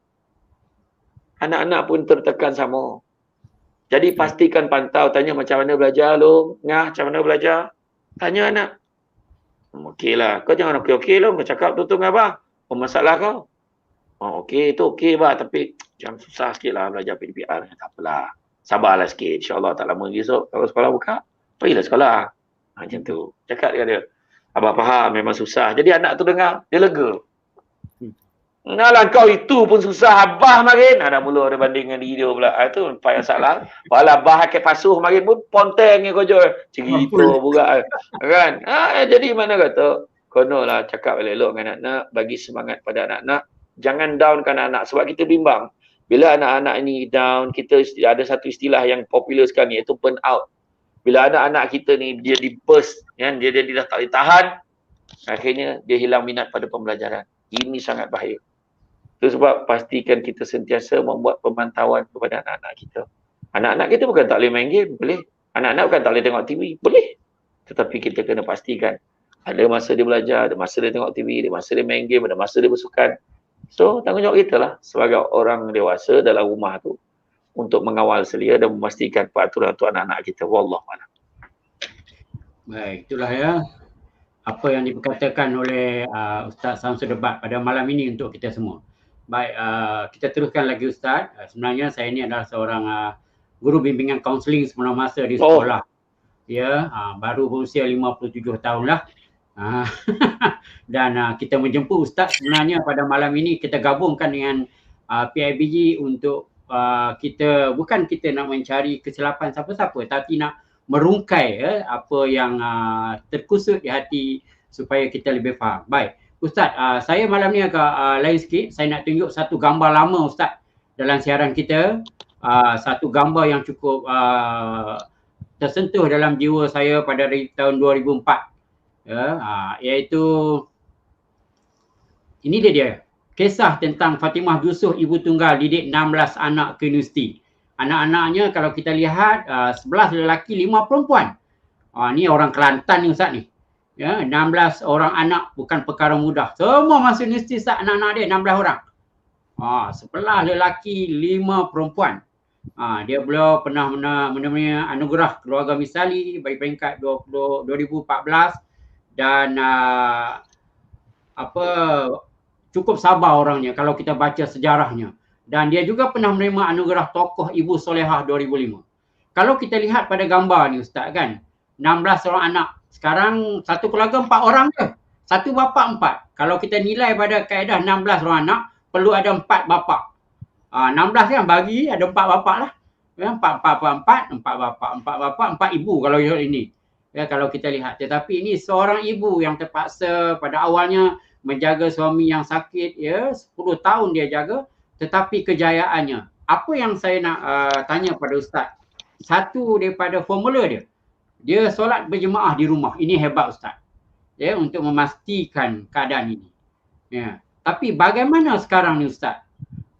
Anak-anak pun tertekan sama. Jadi pastikan pantau, tanya macam mana belajar lu, ngah macam mana belajar. Tanya anak. Okeylah, kau jangan okey-okey lu, kau cakap tu dengan abah. Apa masalah kau? Oh okey, tu okey bah, tapi jangan susah sikitlah belajar PDPR. Tak apalah. Sabarlah sikit, insya-Allah tak lama lagi esok kalau sekolah buka, pergilah sekolah. Macam tu. Cakap dengan dia. Abah faham memang susah. Jadi anak tu dengar, dia lega. Nalah kau itu pun susah, abah makin. Ada mula ada banding dengan diri dia pula. Itu payah salah. Walau abah pakai pasuh makin pun ponteng ni kau jual. Cerita buka kan. Jadi mana kata, konolah cakap elok-elok dengan anak-anak, bagi semangat pada anak-anak. Jangan downkan anak-anak sebab kita bimbang. Bila anak-anak ni down, kita ada satu istilah yang popular sekarang ni, iaitu burn out. Bila anak-anak kita ni dia di burst, kan? Dia dah tak ditahan, akhirnya dia hilang minat pada pembelajaran. Ini sangat bahaya. Itu sebab pastikan kita sentiasa membuat pemantauan kepada anak-anak kita. Anak-anak kita bukan tak boleh main game, boleh. Anak-anak bukan tak boleh tengok TV, boleh. Tetapi kita kena pastikan ada masa dia belajar, ada masa dia tengok TV, ada masa dia main game, ada masa dia bersukan. So, tanggungjawab kita lah sebagai orang dewasa dalam rumah tu untuk mengawal selia dan memastikan peraturan untuk anak-anak kita. Wallahualam. Baik, itulah ya apa yang diperkatakan oleh Ustaz Samsul Debat pada malam ini untuk kita semua. Baik, kita teruskan lagi Ustaz. Sebenarnya saya ini adalah seorang guru bimbingan kaunseling semasa masa di sekolah. Ya, baru berusia 57 tahun lah. Dan kita menjemput Ustaz sebenarnya pada malam ini kita gabungkan dengan PIBG untuk bukan kita nak mencari kesilapan siapa-siapa, tapi nak merungkai apa yang terkusut di hati supaya kita lebih faham. Baik, Ustaz, saya malam ni agak lain sikit. Saya nak tunjuk satu gambar lama Ustaz dalam siaran kita. Satu gambar yang cukup tersentuh dalam jiwa saya pada tahun 2004. Iaitu ini dia. Kisah tentang Fatimah Yusof, ibu tunggal didik 16 anak ke universiti. Anak-anaknya kalau kita lihat 11 lelaki, 5 perempuan. Ni orang Kelantan ni Ustaz ni. Ya, 16 orang anak bukan perkara mudah. Semua masuk universiti Ustaz, anak-anak dia 16 orang. 11 lelaki, 5 perempuan. Dia beliau pernah menerima anugerah keluarga misali bagi peringkat 2014 dan cukup sabar orangnya kalau kita baca sejarahnya. Dan dia juga pernah menerima anugerah tokoh Ibu Solehah 2005. Kalau kita lihat pada gambar ni Ustaz kan, 16 orang anak. Sekarang satu keluarga 4 orang je. Satu bapa 4. Kalau kita nilai pada kaedah 16 orang anak, perlu ada 4 bapa. 16 kan bagi ada 4 bapa lah. 4 bapa, 4 ibu kalau ini. Ya, kalau kita lihat. Tetapi ini seorang ibu yang terpaksa pada awalnya menjaga suami yang sakit, ya 10 tahun dia jaga. Tetapi kejayaannya, apa yang saya nak tanya pada Ustaz, satu daripada formula dia solat berjemaah di rumah. Ini hebat Ustaz. Ya, untuk memastikan keadaan ini. Ya. Tapi bagaimana sekarang ni Ustaz?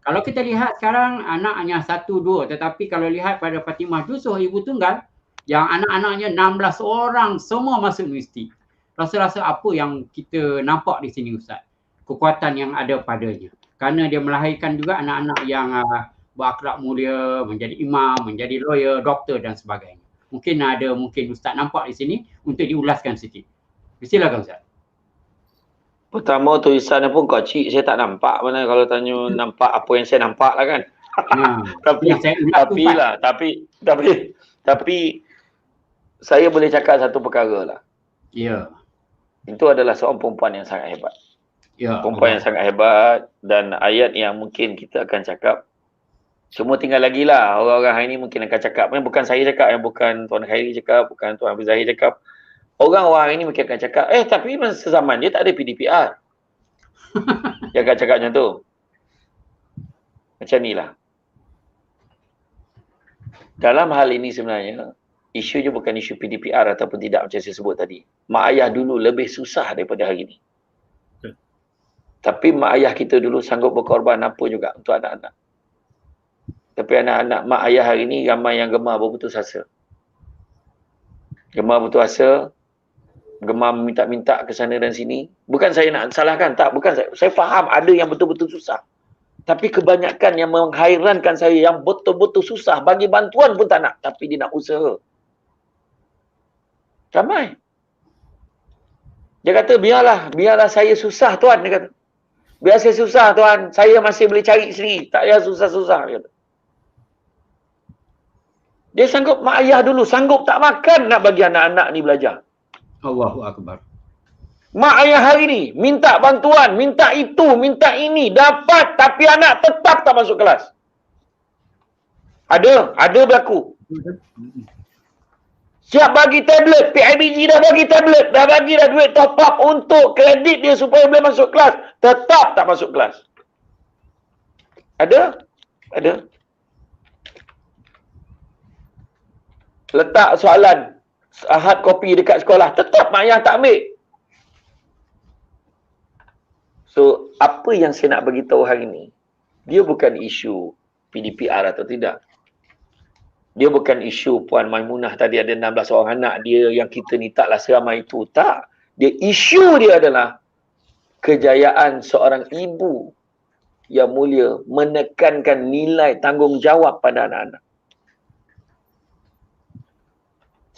Kalau kita lihat sekarang anak hanya 1, 2. Tetapi kalau lihat pada Fatimah Yusof, ibu tunggal, yang anak-anaknya 16 orang semua masuk universiti. Rasa-rasa apa yang kita nampak di sini Ustaz? Kekuatan yang ada padanya. Kerana dia melahirkan juga anak-anak yang berakhlak mulia, menjadi imam, menjadi lawyer, doktor dan sebagainya. Mungkin Ustaz nampak di sini untuk diulaskan sikit. Silakan Ustaz. Pertama tulisannya pun kecil, saya tak nampak mana kalau tanya nampak apa yang saya nampak lah kan. Tapi saya boleh cakap satu perkara lah. Ya. Itu adalah seorang perempuan yang sangat hebat. Ya. Perempuan yang sangat hebat dan ayat yang mungkin kita akan cakap. Cuma tinggal lagi lah orang-orang hari ni mungkin akan cakap. Bukan saya cakap, yang bukan Tuan Khairi cakap, bukan Tuan Hafiz Zahir cakap. Orang-orang ini mungkin akan cakap, tapi masa zaman dia tak ada PDPR. Dia akan cakap macam tu. Macam ni lah. Dalam hal ini sebenarnya, isunya bukan isu PDPR ataupun tidak macam saya sebut tadi. Mak ayah dulu lebih susah daripada hari ini. Tapi mak ayah kita dulu sanggup berkorban apa juga untuk anak-anak. Tapi anak-anak mak ayah hari ini ramai yang gemar berputus asa. Gemar berputus asa, gemar minta-minta ke sana dan sini. Bukan saya nak salahkan, tak. Bukan saya faham ada yang betul-betul susah. Tapi kebanyakan yang menghairankan saya yang betul-betul susah, bagi bantuan pun tak nak. Tapi dia nak usaha. Ramai. Dia kata, biarlah saya susah Tuan. Dia kata, biar saya susah Tuan, saya masih boleh cari sendiri. Tak payah susah-susah. Dia kata. Dia sanggup, mak ayah dulu, sanggup tak makan nak bagi anak-anak ni belajar. Allahu Akbar. Mak ayah hari ni minta bantuan, minta itu, minta ini, dapat tapi anak tetap tak masuk kelas. Ada berlaku. Siap bagi tablet, PIBG dah bagi tablet, dah bagi dah duit top up untuk kredit dia supaya boleh masuk kelas, tetap tak masuk kelas. Ada. Letak soalan hard copy dekat sekolah, tetap mak ayah tak ambil. So, apa yang saya nak beritahu hari ni, dia bukan isu PDPR atau tidak. Dia bukan isu Puan Maimunah tadi ada 16 orang anak dia yang kita ni taklah seramai itu. Tak. Dia isu dia adalah kejayaan seorang ibu yang mulia menekankan nilai tanggungjawab pada anak-anak.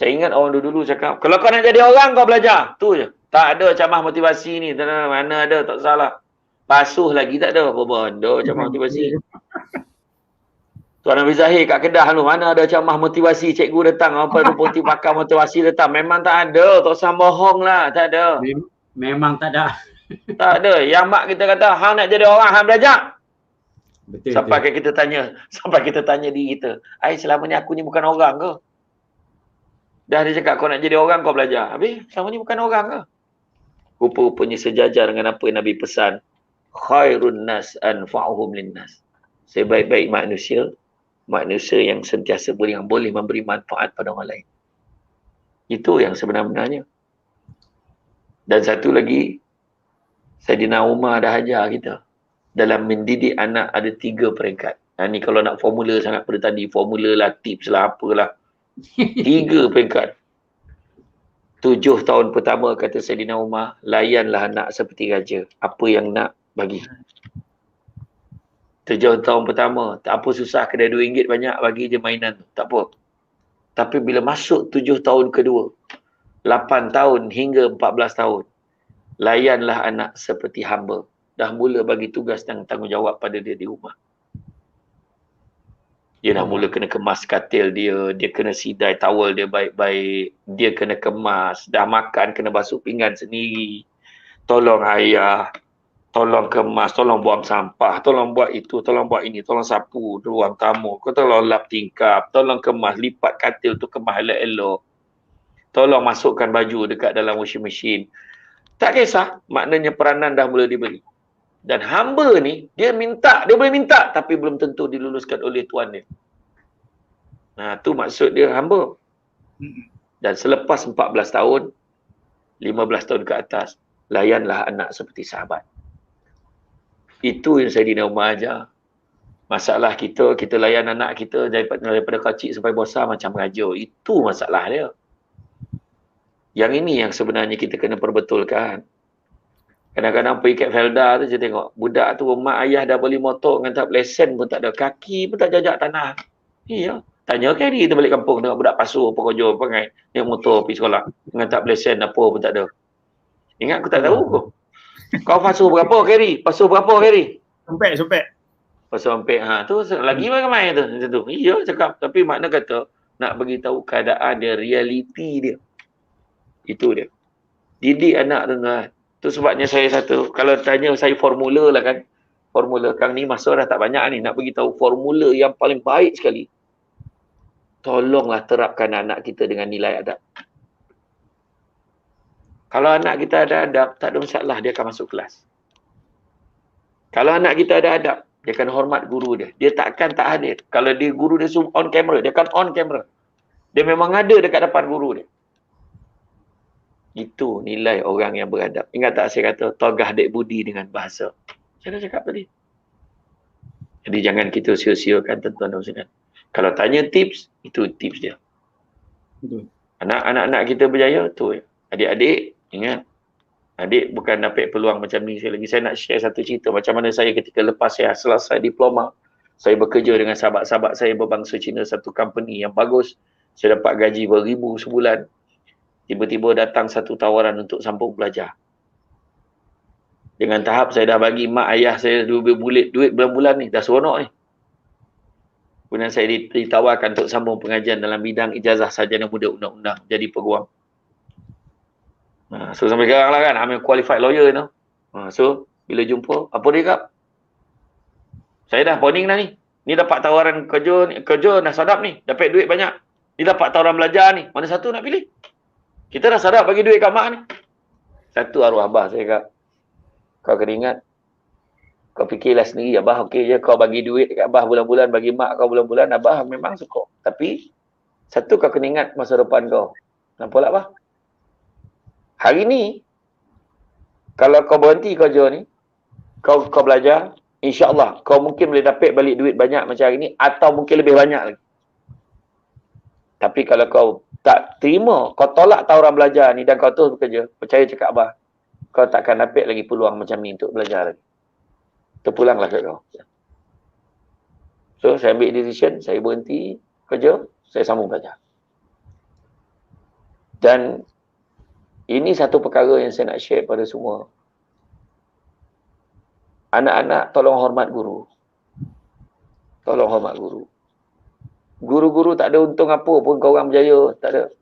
Saya ingat orang dulu cakap, kalau kau nak jadi orang kau belajar. Tu je. Tak ada ceramah motivasi ni. Mana ada, tak salah. Pasuh lagi tak ada. Apa benda ceramah motivasi. Tuan Nabi Zahir kat Kedah tu, mana ada ceramah motivasi cikgu datang, apa putih pakar motivasi datang. Memang tak ada, tak usah bohong lah, tak ada. Memang tak ada. Tak ada. Yang mak kita kata, hang nak jadi orang, hang belajar. Betul. Sampai kita tanya diri kita, ai selama ni aku ni bukan orang ke? Dah dia cakap kau nak jadi orang kau belajar. Habis selama ni bukan orang ke? Rupa-rupanya sejajar dengan apa yang Nabi pesan. Khairun nas anfa'uhum linnas. Sebaik-baik manusia yang sentiasa boleh memberi manfaat pada orang lain. Itu yang sebenar-benarnya. Dan satu lagi, Saidina Umar dah ajar kita. Dalam mendidik anak ada 3 peringkat. Ni kalau nak formula sangat pada tadi, formula lah, tips lah, apalah. 3 peringkat. 7 tahun pertama kata Saidina Umar, layanlah anak seperti raja. Apa yang nak bagi. 7 tahun pertama, tak apa susah, kedai RM2 banyak, bagi je mainan tu. Tak apa. Tapi bila masuk 7 tahun kedua, 8 tahun hingga 14 tahun, layanlah anak seperti hamba. Dah mula bagi tugas dan tanggungjawab pada dia di rumah. Dia dah mula kena kemas katil dia, dia kena sidai towel dia baik-baik, dia kena kemas, dah makan kena basuh pinggan sendiri. Tolong ayah, tolong kemas, tolong buang sampah, tolong buat itu, tolong buat ini, tolong sapu ruang tamu, kau tolong lap tingkap, tolong kemas, lipat katil tu kemas elok-elok. Tolong masukkan baju dekat dalam washing machine. Tak kisah, maknanya peranan dah mula diberi. Dan hamba ni, dia boleh minta, tapi belum tentu diluluskan oleh tuan dia. Nah, tu maksud dia hamba. Dan selepas 14 tahun, 15 tahun ke atas, layanlah anak seperti sahabat. Itu yang Saidina Umar ajar. Masalah kita layan anak kita daripada kecil sampai besar macam raja. Itu masalah dia. Yang ini yang sebenarnya kita kena perbetulkan. Kadang-kadang pergi kat Felda tu, saya tengok budak tu, mak ayah dah beli motor, ngantar lesen pun tak ada, kaki pun tak jajak tanah. Iya. Tanya Kerry tu balik kampung, tengok budak pasuh, pekerja, perangai, naik motor pergi sekolah, ngantar lesen apa pun tak ada. Ingat aku tak tahu kau. Kau pasuh berapa Kerry? Pasuh berapa Kerry? Sumpek. Pasuh sampek. Tu lagi main tu. Macam tu. Iya cakap. Tapi makna kata nak bagi tahu keadaan dia, realiti dia. Itu dia. Didik anak tuan-tuan. Tu sebabnya saya kalau tanya saya formula lah kan. Formula Kang ni masa dah tak banyak ni. Nak bagi tahu formula yang paling baik sekali. Tolonglah terapkan anak kita dengan nilai adab. Kalau anak kita ada adab, tak ada masalah dia akan masuk kelas. Kalau anak kita ada adab, dia akan hormat guru dia. Dia takkan tak hadir. Kalau dia guru dia on camera, dia akan on camera. Dia memang ada dekat depan guru dia. Itu nilai orang yang beradab. Ingat tak saya kata, togah dek budi dengan bahasa. Saya dah cakap tadi. Jadi jangan kita sia-siakan tuan-tuan dan puan-puan. Kalau tanya tips, itu tips dia. Betul. Anak-anak kita berjaya, tu. Adik-adik, ingat. Adik bukan dapat peluang macam ni. Saya nak share satu cerita. Macam mana saya ketika lepas saya selesai diploma, saya bekerja dengan sahabat-sahabat saya berbangsa Cina, satu company yang bagus. Saya dapat gaji beribu sebulan. Tiba-tiba datang satu tawaran untuk sambung belajar. Dengan tahap saya dah bagi mak ayah saya duit bulan-bulan ni. Dah seronok ni. Kemudian saya ditawarkan untuk sambung pengajian dalam bidang ijazah sarjana muda undang-undang. Jadi peguam. So sampai sekarang lah kan, I'm a qualified lawyer tu. So bila jumpa, apa dia kap? Saya dah warning dah ni. Ni dapat tawaran kerja dah sadap ni. Dapat duit banyak. Ni dapat tawaran belajar ni. Mana satu nak pilih? Kita dah sadap bagi duit kat mak ni. Satu arwah abah saya kap. Kau kena ingat. Kau fikirlah sendiri. Abah okey je kau bagi duit kat abah bulan-bulan, bagi mak kau bulan-bulan. Abah memang suka. Tapi satu kau kena ingat masa depan kau. Nampak tak abah? Hari ni, kalau kau berhenti kerja ni, kau belajar, insya-Allah kau mungkin boleh dapat balik duit banyak macam hari ni atau mungkin lebih banyak lagi. Tapi kalau kau tak terima, kau tolak tawaran belajar ni dan kau terus bekerja, percaya cakap Abah, kau takkan dapat lagi peluang macam ni untuk belajar lagi. Terpulanglah kat kau. So, saya ambil decision, saya berhenti kerja, saya sambung belajar. Dan ini satu perkara yang saya nak share pada semua. Anak-anak, tolong hormat guru. Tolong hormat guru. Guru-guru tak ada untung apa pun kau orang berjaya. Tak ada.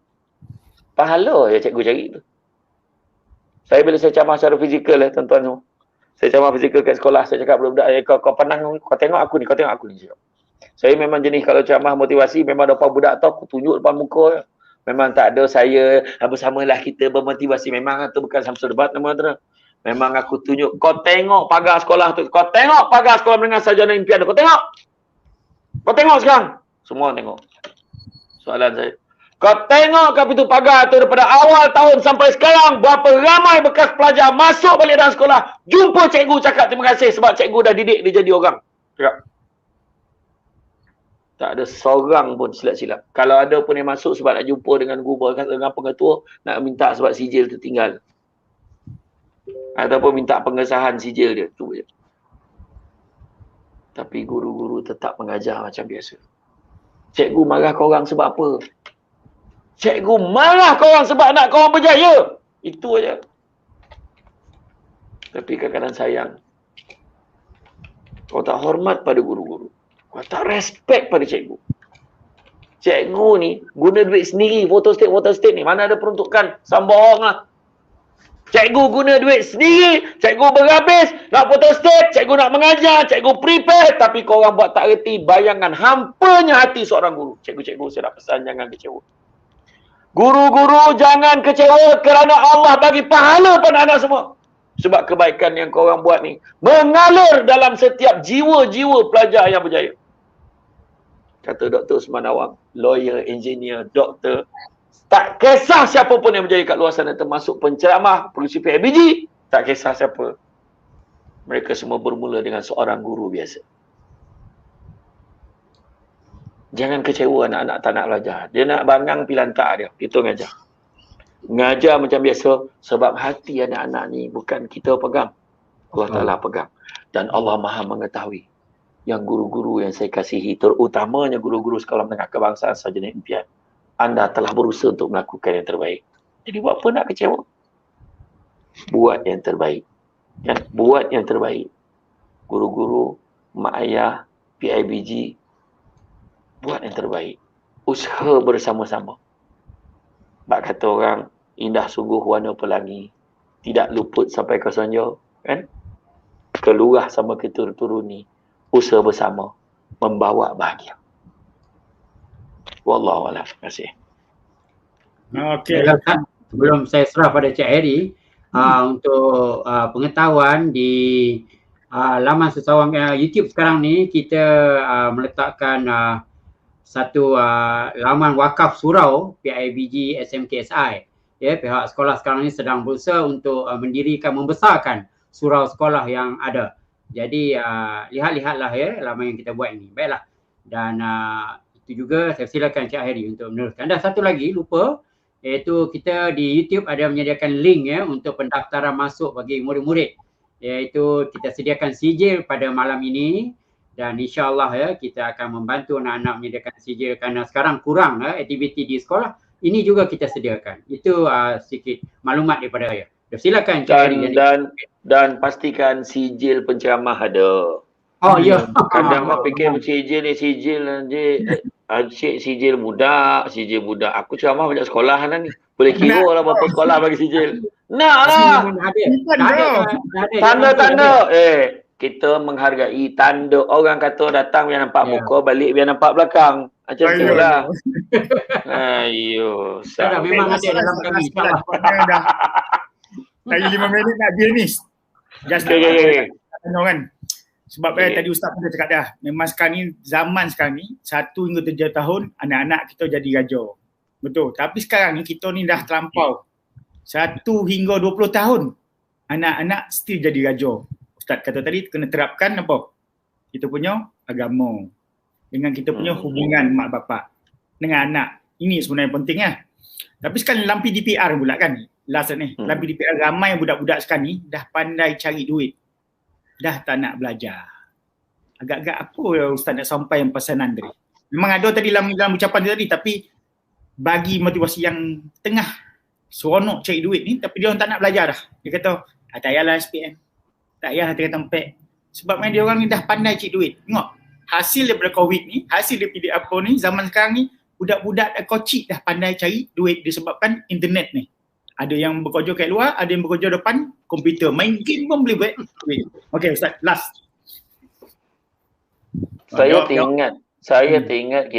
Pahala je cikgu cari tu. Saya bila saya ceramah secara fizikal tuan-tuan semua. Saya ceramah fizikal kat sekolah, saya cakap budak-budak, kau pandang, kau tengok aku ni, kau tengok aku ni. Saya memang jenis kalau ceramah motivasi, memang depan budak tu, aku tunjuk depan muka. Memang tak ada saya, bersamalah kita bermotivasi. Memang tu bukan Samsul Debat nama tu. Memang aku tunjuk, kau tengok pagar sekolah tu, kau tengok pagar sekolah menengah sarjana impian tu, kau tengok. Kau tengok sekarang. Semua tengok. Soalan saya, kau tengok kat pintu pagar tu daripada awal tahun sampai sekarang, berapa ramai bekas pelajar masuk balik dalam sekolah, jumpa cikgu cakap terima kasih sebab cikgu dah didik dia jadi orang. Cakap. Tak ada seorang pun silap-silap. Kalau ada pun yang masuk sebab nak jumpa dengan guru, dengan pengetua, nak minta sebab sijil tertinggal. Ataupun minta pengesahan sijil dia. Tu je. Tapi guru-guru tetap mengajar macam biasa. Cikgu marah korang sebab apa? Cikgu marah korang sebab nak korang berjaya. Itu aja. Tapi kadang-kadang sayang. Kau tak hormat pada guru-guru. Kau tak respect pada cikgu. Cikgu ni guna duit sendiri, photostat ni. Mana ada peruntukan, sambung lah. Cikgu guna duit sendiri, cikgu berhabis, nak photostat, cikgu nak mengajar, cikgu prepare. Tapi korang buat tak reti bayangan hampanya hati seorang guru. Cikgu-cikgu saya nak pesan jangan kecewa. Guru-guru jangan kecewa kerana Allah bagi pahala pada anak semua. Sebab kebaikan yang korang buat ni mengalir dalam setiap jiwa-jiwa pelajar yang berjaya. Kata Dr. Usman Awang, lawyer, engineer, doktor, tak kisah siapa pun yang berjaya kat luar sana, termasuk penceramah, pengurusi PIBG, tak kisah siapa. Mereka semua bermula dengan seorang guru biasa. Jangan kecewa anak-anak tak nak belajar. Dia nak bangang pilantak dia. Itu ngajar. Ngajar macam biasa sebab hati anak-anak ni bukan kita pegang. Allah Ta'ala pegang. Dan Allah Maha mengetahui. Yang guru-guru yang saya kasihi, terutamanya guru-guru sekolah menengah kebangsaan sarjana impian, anda telah berusaha untuk melakukan yang terbaik. Jadi buat apa nak kecewa? Buat yang terbaik. Buat yang terbaik. Guru-guru, mak ayah, PIBG, buat yang terbaik. Usaha bersama-sama. Bak kata orang, indah sungguh warna pelangi, tidak luput sampai ke sonjo, kan? Kelurah sama keturun-turuni, usaha bersama membawa bahagia. Wallahualam. Terima kasih. Okey. Sebelum saya serah pada Cik Heri, untuk pengetahuan di laman sesawang YouTube sekarang ni, kita meletakkan satu laman wakaf surau PIBG SMKSI. Ya, pihak sekolah sekarang ni sedang berusaha untuk mendirikan, membesarkan surau sekolah yang ada. Jadi lihat-lihatlah ya laman yang kita buat ini. Baiklah. Dan itu juga saya silakan Cik Heri untuk meneruskan. Dan satu lagi lupa, iaitu kita di YouTube ada menyediakan link ya untuk pendaftaran masuk bagi murid-murid. Iaitu kita sediakan sijil pada malam ini dan insya-Allah ya kita akan membantu anak-anak menyediakan sijil kerana sekarang kurang aktiviti di sekolah. Ini juga kita sediakan. Itu sedikit maklumat daripada saya. Silakan Cik Heri. Dan pastikan sijil penceramah ada. Oh ya. Kadang orang fikir sijil ni sijil budak. Aku ceramah banyak sekolah ni. Boleh kira lah berapa sekolah bagi sijil. Nak lah. Tanda-tanda. Kita menghargai tanda. Orang kata datang biar nampak muka, balik biar nampak belakang. Macam tu lah. Ayo. Memang ada dalam kami. Lagi 5 minit nak finish. Just okay. Kan? Sebab tadi Ustaz pun dah cakap dah, memang sekarang ni, zaman sekarang ni 1 hingga 7 tahun anak-anak kita jadi raja. Betul. Tapi sekarang ni kita ni dah terlampau. 1 hingga 20 tahun anak-anak still jadi raja. Ustaz kata tadi kena terapkan apa? Kita punya agama dengan kita punya hubungan mak bapak dengan anak. Ini sebenarnya penting lah. Tapi sekarang dalam PDPR pula kan, last ni, dalam PDPR ramai budak-budak sekarang ni dah pandai cari duit. Dah tak nak belajar. Agak-agak apa Ustaz nak sampaikan pesanan tadi? Memang ada tadi dalam ucapan tadi, tapi bagi motivasi yang tengah seronok cari duit ni, tapi dia orang tak nak belajar dah. Dia kata, tak payahlah SPM. Tak payah hati kata pek. Sebabnya dia orang ni dah pandai cari duit. Tengok, hasil daripada COVID ni, hasil daripada apa ni, zaman sekarang ni, budak-budak kocik dah pandai cari duit disebabkan internet ni. Ada yang bekerja kat luar, ada yang bekerja depan komputer. Main game pun boleh buat duit. Okay Ustaz, last. Saya teringat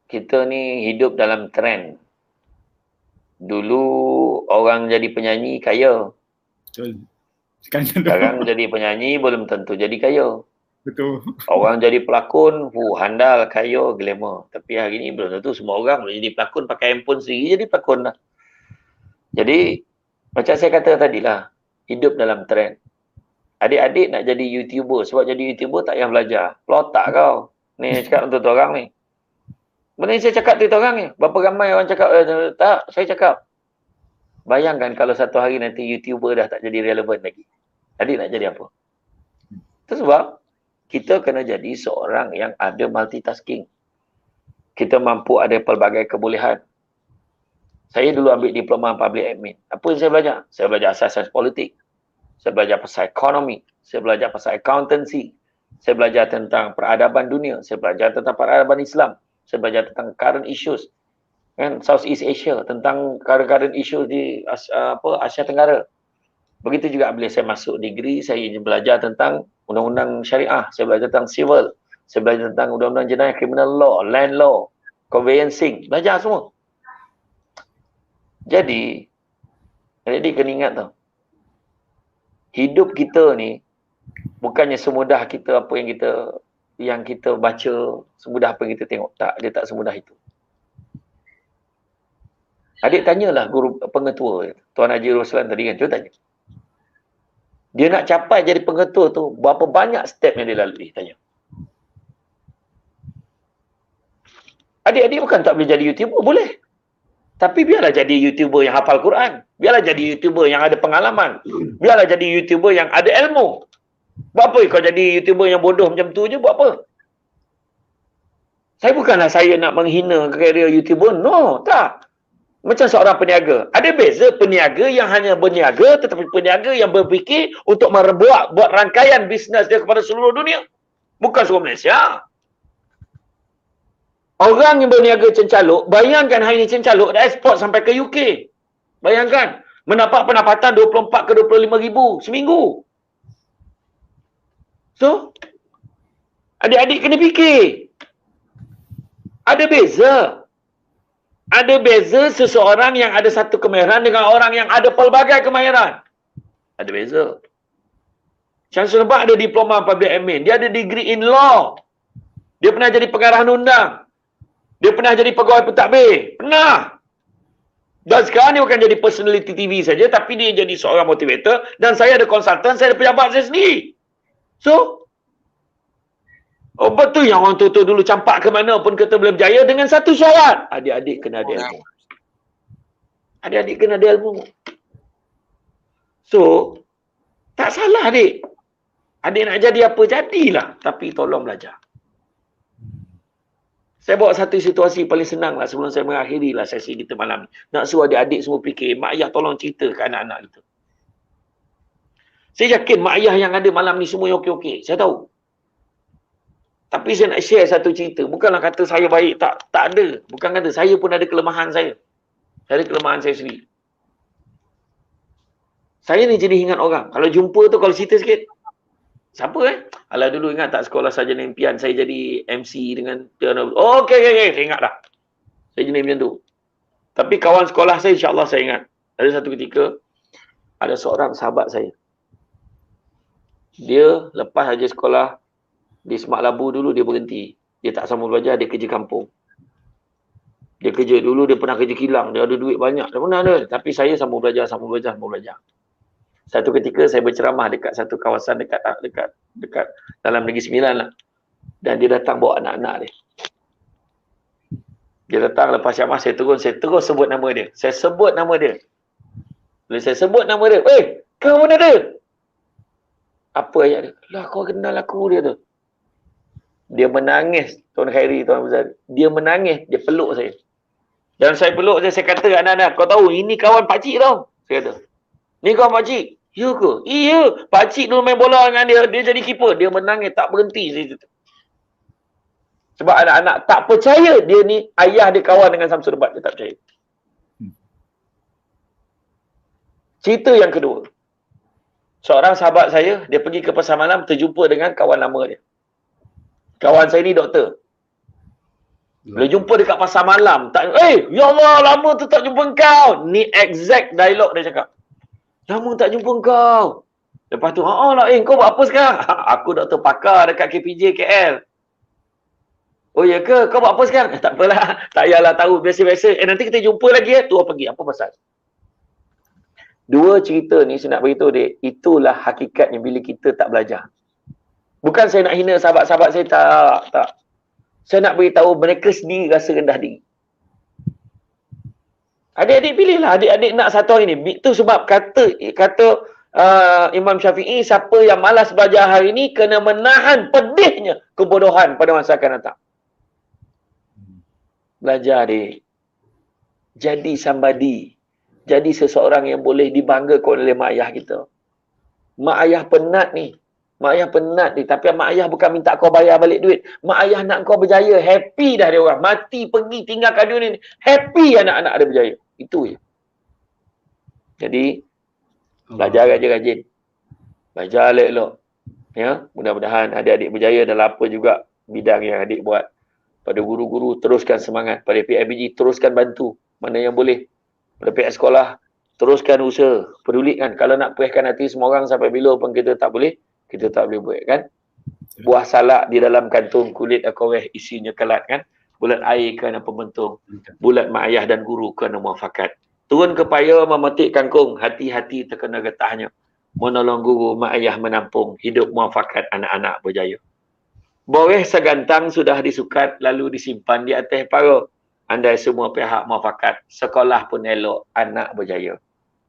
kita ni hidup dalam trend. Dulu orang jadi penyanyi kaya. Betul. Sekarang jadi penyanyi belum tentu jadi kaya. Betul. Orang jadi pelakon, handal, kaya, glamour. Tapi hari ni belum tentu semua orang boleh jadi pelakon, pakai handphone sendiri jadi pelakon lah. Jadi macam saya kata tadi lah, hidup dalam trend. Adik-adik nak jadi YouTuber, sebab jadi YouTuber tak payah belajar. Pelotak kau. Ni cakap untuk orang ni. Benda ni saya cakap tu orang ni. Berapa ramai orang cakap, tak, saya cakap. Bayangkan kalau satu hari nanti YouTuber dah tak jadi relevan lagi. Adik nak jadi apa? Itu sebab kita kena jadi seorang yang ada multitasking. Kita mampu ada pelbagai kebolehan. Saya dulu ambil diploma public admin. Apa yang saya belajar? Saya belajar asas politik. Saya belajar pasal ekonomi. Saya belajar pasal accountancy. Saya belajar tentang peradaban dunia. Saya belajar tentang peradaban Islam. Saya belajar tentang current issues. Kan, Southeast Asia. Tentang current issues di Asia Tenggara. Begitu juga bila saya masuk degree, saya belajar tentang undang-undang syariah. Saya belajar tentang civil. Saya belajar tentang undang-undang jenayah, criminal law, land law, conveyancing. Belajar semua. Jadi kena ingat tau. Hidup kita ni bukannya semudah kita apa yang kita baca, semudah apa yang kita tengok. Tak, dia tak semudah itu. Adik tanyalah guru pengetua Tuan Haji Roslan tadi kan, cuba tanya. Dia nak capai jadi pengetua tu, berapa banyak step yang dia lalui, tanya. Adik-adik bukan tak boleh jadi YouTuber, boleh. Tapi biarlah jadi YouTuber yang hafal Quran. Biarlah jadi YouTuber yang ada pengalaman. Biarlah jadi YouTuber yang ada ilmu. Buat apa kau jadi YouTuber yang bodoh macam tu je, buat apa? Saya nak menghina kerjaya YouTuber. No, tak. Macam seorang peniaga. Ada beza peniaga yang hanya berniaga, tetapi peniaga yang berfikir untuk buat rangkaian bisnes dia kepada seluruh dunia. Bukan seluruh Malaysia. Orang yang berniaga cencaluk, bayangkan hari ini cencaluk dah ekspor sampai ke UK. Bayangkan, mendapat pendapatan 24 ke 25 ribu seminggu. So, adik-adik kena fikir. Ada beza. Ada beza seseorang yang ada satu kemahiran dengan orang yang ada pelbagai kemahiran. Ada beza. Syamsul Nebak ada diploma public admin. Dia ada degree in law. Dia pernah jadi pengarah undang. Dia pernah jadi pegawai pentadbir. Pernah. Dan sekarang dia bukan jadi personality TV saja, tapi dia jadi seorang motivator. Dan saya ada konsultan, saya ada pejabat saya sendiri. So, betul yang orang tua dulu campak ke mana pun kata boleh berjaya dengan satu syarat. Adik-adik kena ada ilmu. Adik-adik kena ada ilmu. So, tak salah adik. Adik nak jadi apa, jadilah. Tapi tolong belajar. Saya bawa satu situasi paling senang lah sebelum saya mengakhiri lah sesi kita malam ni. Nak suruh adik-adik semua fikir, mak ayah tolong cerita ke anak-anak kita. Saya yakin mak ayah yang ada malam ni semua okey-okey. Saya tahu. Tapi saya nak share satu cerita. Bukanlah kata saya baik, tak ada. Bukan kata saya pun ada kelemahan saya. Saya ada kelemahan saya sendiri. Saya ni jenis ingat orang. Kalau jumpa tu, kalau cerita sikit, siapa Alah dulu ingat tak sekolah sarjana impian saya jadi MC dengan okey, saya ingat dah. Saya jenis macam tu. Tapi kawan sekolah saya insya-Allah saya ingat. Ada satu ketika ada seorang sahabat saya. Dia lepas saja sekolah di Semak Labu dulu dia berhenti. Dia tak sambung belajar, dia kerja kampung. Dia kerja dulu, dia pernah kerja kilang, dia ada duit banyak. Dia pernah ada. Tapi saya sambung belajar. Satu ketika saya berceramah dekat satu kawasan dekat dalam Negeri Sembilan lah. Dan dia datang bawa anak-anak dia. Dia datang lepas ceramah, saya terus sebut nama dia. Saya sebut nama dia. Bila saya sebut nama dia, kau mana dia? Apa ayat dia? Lah, kau kenal aku dia tu. Dia menangis, Tuan Khairi, Tuan Abzal. Dia menangis, dia peluk saya. Dan saya peluk saya kata anak-anak, kau tahu ini kawan pakcik tau. Saya kata, ni kawan pakcik? Ya ke? Iya, pakcik dulu main bola dengan dia, dia jadi keeper. Dia menangis, tak berhenti. Saya kata. Sebab anak-anak tak percaya dia ni ayah dia kawan dengan Samsul Debat. Dia tak percaya. Cerita yang kedua. Seorang sahabat saya, dia pergi ke pasar malam, terjumpa dengan kawan lama dia. Kawan saya ni doktor. Bila jumpa dekat pasar malam, ya Allah, lama tu tak jumpa kau. Ni exact dialog dia cakap. Lama tak jumpa kau. Lepas tu, kau buat apa sekarang? Aku doktor pakar dekat KPJ KL. Oh ya ke? Kau buat apa sekarang? Tak apalah. Tak payahlah tahu. Biasa-biasa. Nanti kita jumpa lagi ya. Tu pergi. Apa pasal? Dua cerita ni saya nak beritahu dia. Itulah hakikatnya bila kita tak belajar. Bukan saya nak hina sahabat-sahabat saya. Tak. Saya nak beritahu mereka sendiri rasa rendah diri. Adik-adik pilihlah. Adik-adik nak satu hari ni. Itu sebab kata Imam Syafi'i, siapa yang malas belajar hari ni kena menahan pedihnya kebodohan pada masa akan datang. Belajar dia. Jadi somebody. Jadi seseorang yang boleh dibanggakan oleh mak ayah kita. Mak ayah penat ni. Tapi mak ayah bukan minta kau bayar balik duit. Mak ayah nak kau berjaya. Happy dah dia orang. Mati pergi tinggalkan dunia ni. Happy anak-anak dia berjaya. Itu je. Jadi, belajar rajin-rajin. Belajar elok-elok. Ya, mudah-mudahan adik-adik berjaya dalam apa juga bidang yang adik buat. Pada guru-guru, teruskan semangat. Pada PIBG, teruskan bantu. Mana yang boleh. Pada pihak sekolah, teruskan usaha. Pedulikan. Kalau nak puaskan hati semua orang sampai bila pun kita tak boleh buat kan. Buah salak di dalam kantung, kulit akoreh isinya kelat kan. Bulat air kerana pembentung. Bulat mak ayah dan guru kerana muafakat. Turun ke paya memetik kangkung. Hati-hati terkena getahnya. Menolong guru, mak ayah menampung. Hidup muafakat anak-anak berjaya. Boreh segantang sudah disukat lalu disimpan di atas para. Andai semua pihak muafakat, sekolah pun elok, anak berjaya.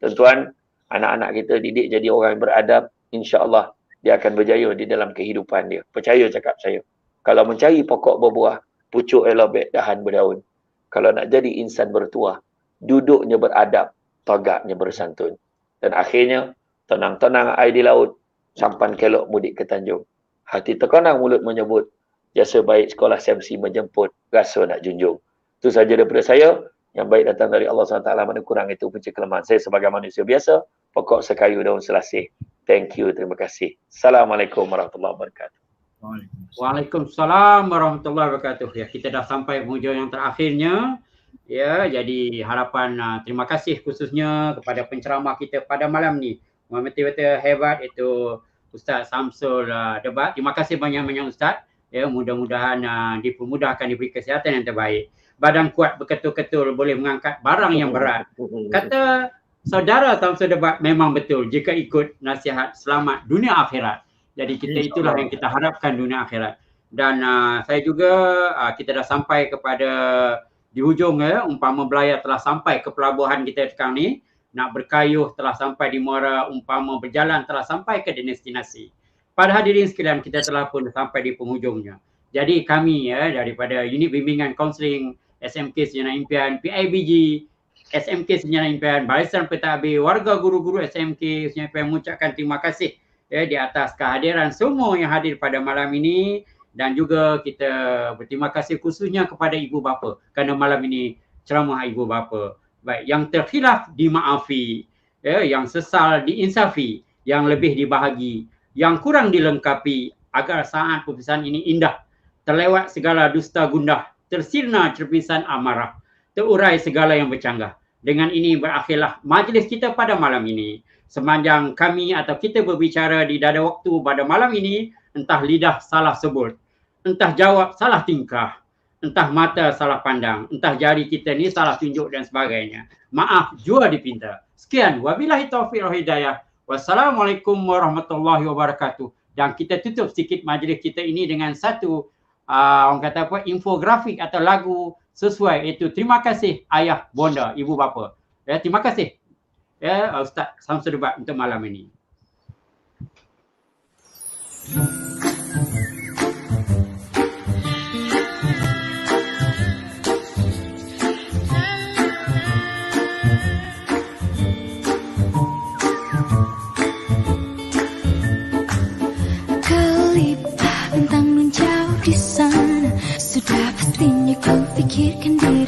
Tuan-tuan, anak-anak kita didik jadi orang yang beradab, insya-Allah dia akan berjaya di dalam kehidupan dia. Percaya cakap saya. Kalau mencari pokok berbuah, pucuk elobek dahan berdaun. Kalau nak jadi insan bertuah, duduknya beradab, tagaknya bersantun. Dan akhirnya, tenang-tenang air di laut, sampan kelok mudik ke Tanjung. Hati terkonang mulut menyebut, jasa baik sekolah SMC menjemput, rasa nak junjung. Itu saja daripada saya. Yang baik datang dari Allah SWT, mana kurang itu punca kelemahan saya sebagai manusia biasa. Pokok sekayu daun selasih. Thank you, terima kasih. Assalamualaikum warahmatullahi wabarakatuh. Waalaikumsalam warahmatullahi wabarakatuh. Ya, kita dah sampai penghujung yang terakhirnya. Ya, jadi harapan terima kasih khususnya kepada penceramah kita pada malam ni. Betul-betul hebat itu Ustaz Samsul Debat. Terima kasih banyak-banyak Ustaz. Ya, mudah-mudahan dipermudahkan, diberi kesihatan yang terbaik. Badan kuat beketul-ketul boleh mengangkat barang yang berat. Kata saudara Samsul Debat memang betul jika ikut nasihat selamat dunia akhirat. Jadi kita itulah yang kita harapkan dunia akhirat. Dan saya juga kita dah sampai kepada di hujung umpama belayar telah sampai ke pelabuhan kita sekarang ni. Nak berkayuh telah sampai di muara, umpama berjalan telah sampai ke destinasi. Pada hadirin sekalian, kita telah pun sampai di penghujungnya. Jadi kami daripada Unit Bimbingan Kaunseling SMK Senyana Impian, PIBG, SMK Senyana Impian, Barisan Pentadbir, warga guru-guru SMK Senyana Impian mengucapkan terima kasih di atas kehadiran semua yang hadir pada malam ini. Dan juga kita berterima kasih khususnya kepada ibu bapa kerana malam ini ceramah ibu bapa. Baik, yang terkhilaf dimaafi, yang sesal diinsafi, yang lebih dibahagi, yang kurang dilengkapi agar saat perpisahan ini indah, terlewat segala dusta gundah, tersirna cerpisan amarah, terurai segala yang bercanggah. Dengan ini berakhirlah majlis kita pada malam ini. Sepanjang kami atau kita berbicara di dada waktu pada malam ini, entah lidah salah sebut, entah jawab salah tingkah, entah mata salah pandang, entah jari kita ni salah tunjuk dan sebagainya. Maaf, jua dipinta. Sekian, wabillahi taufiq wal hidayah. Wassalamualaikum warahmatullahi wabarakatuh. Dan kita tutup sedikit majlis kita ini dengan satu orang kata apa, infografik atau lagu sesuai, iaitu terima kasih ayah, bonda, ibu bapa. Ya, terima kasih ya Ustaz Samsul Hubbab untuk malam ini. Kelipah bintang menjauh di sana, sudah pastinya kau pikirkan dia.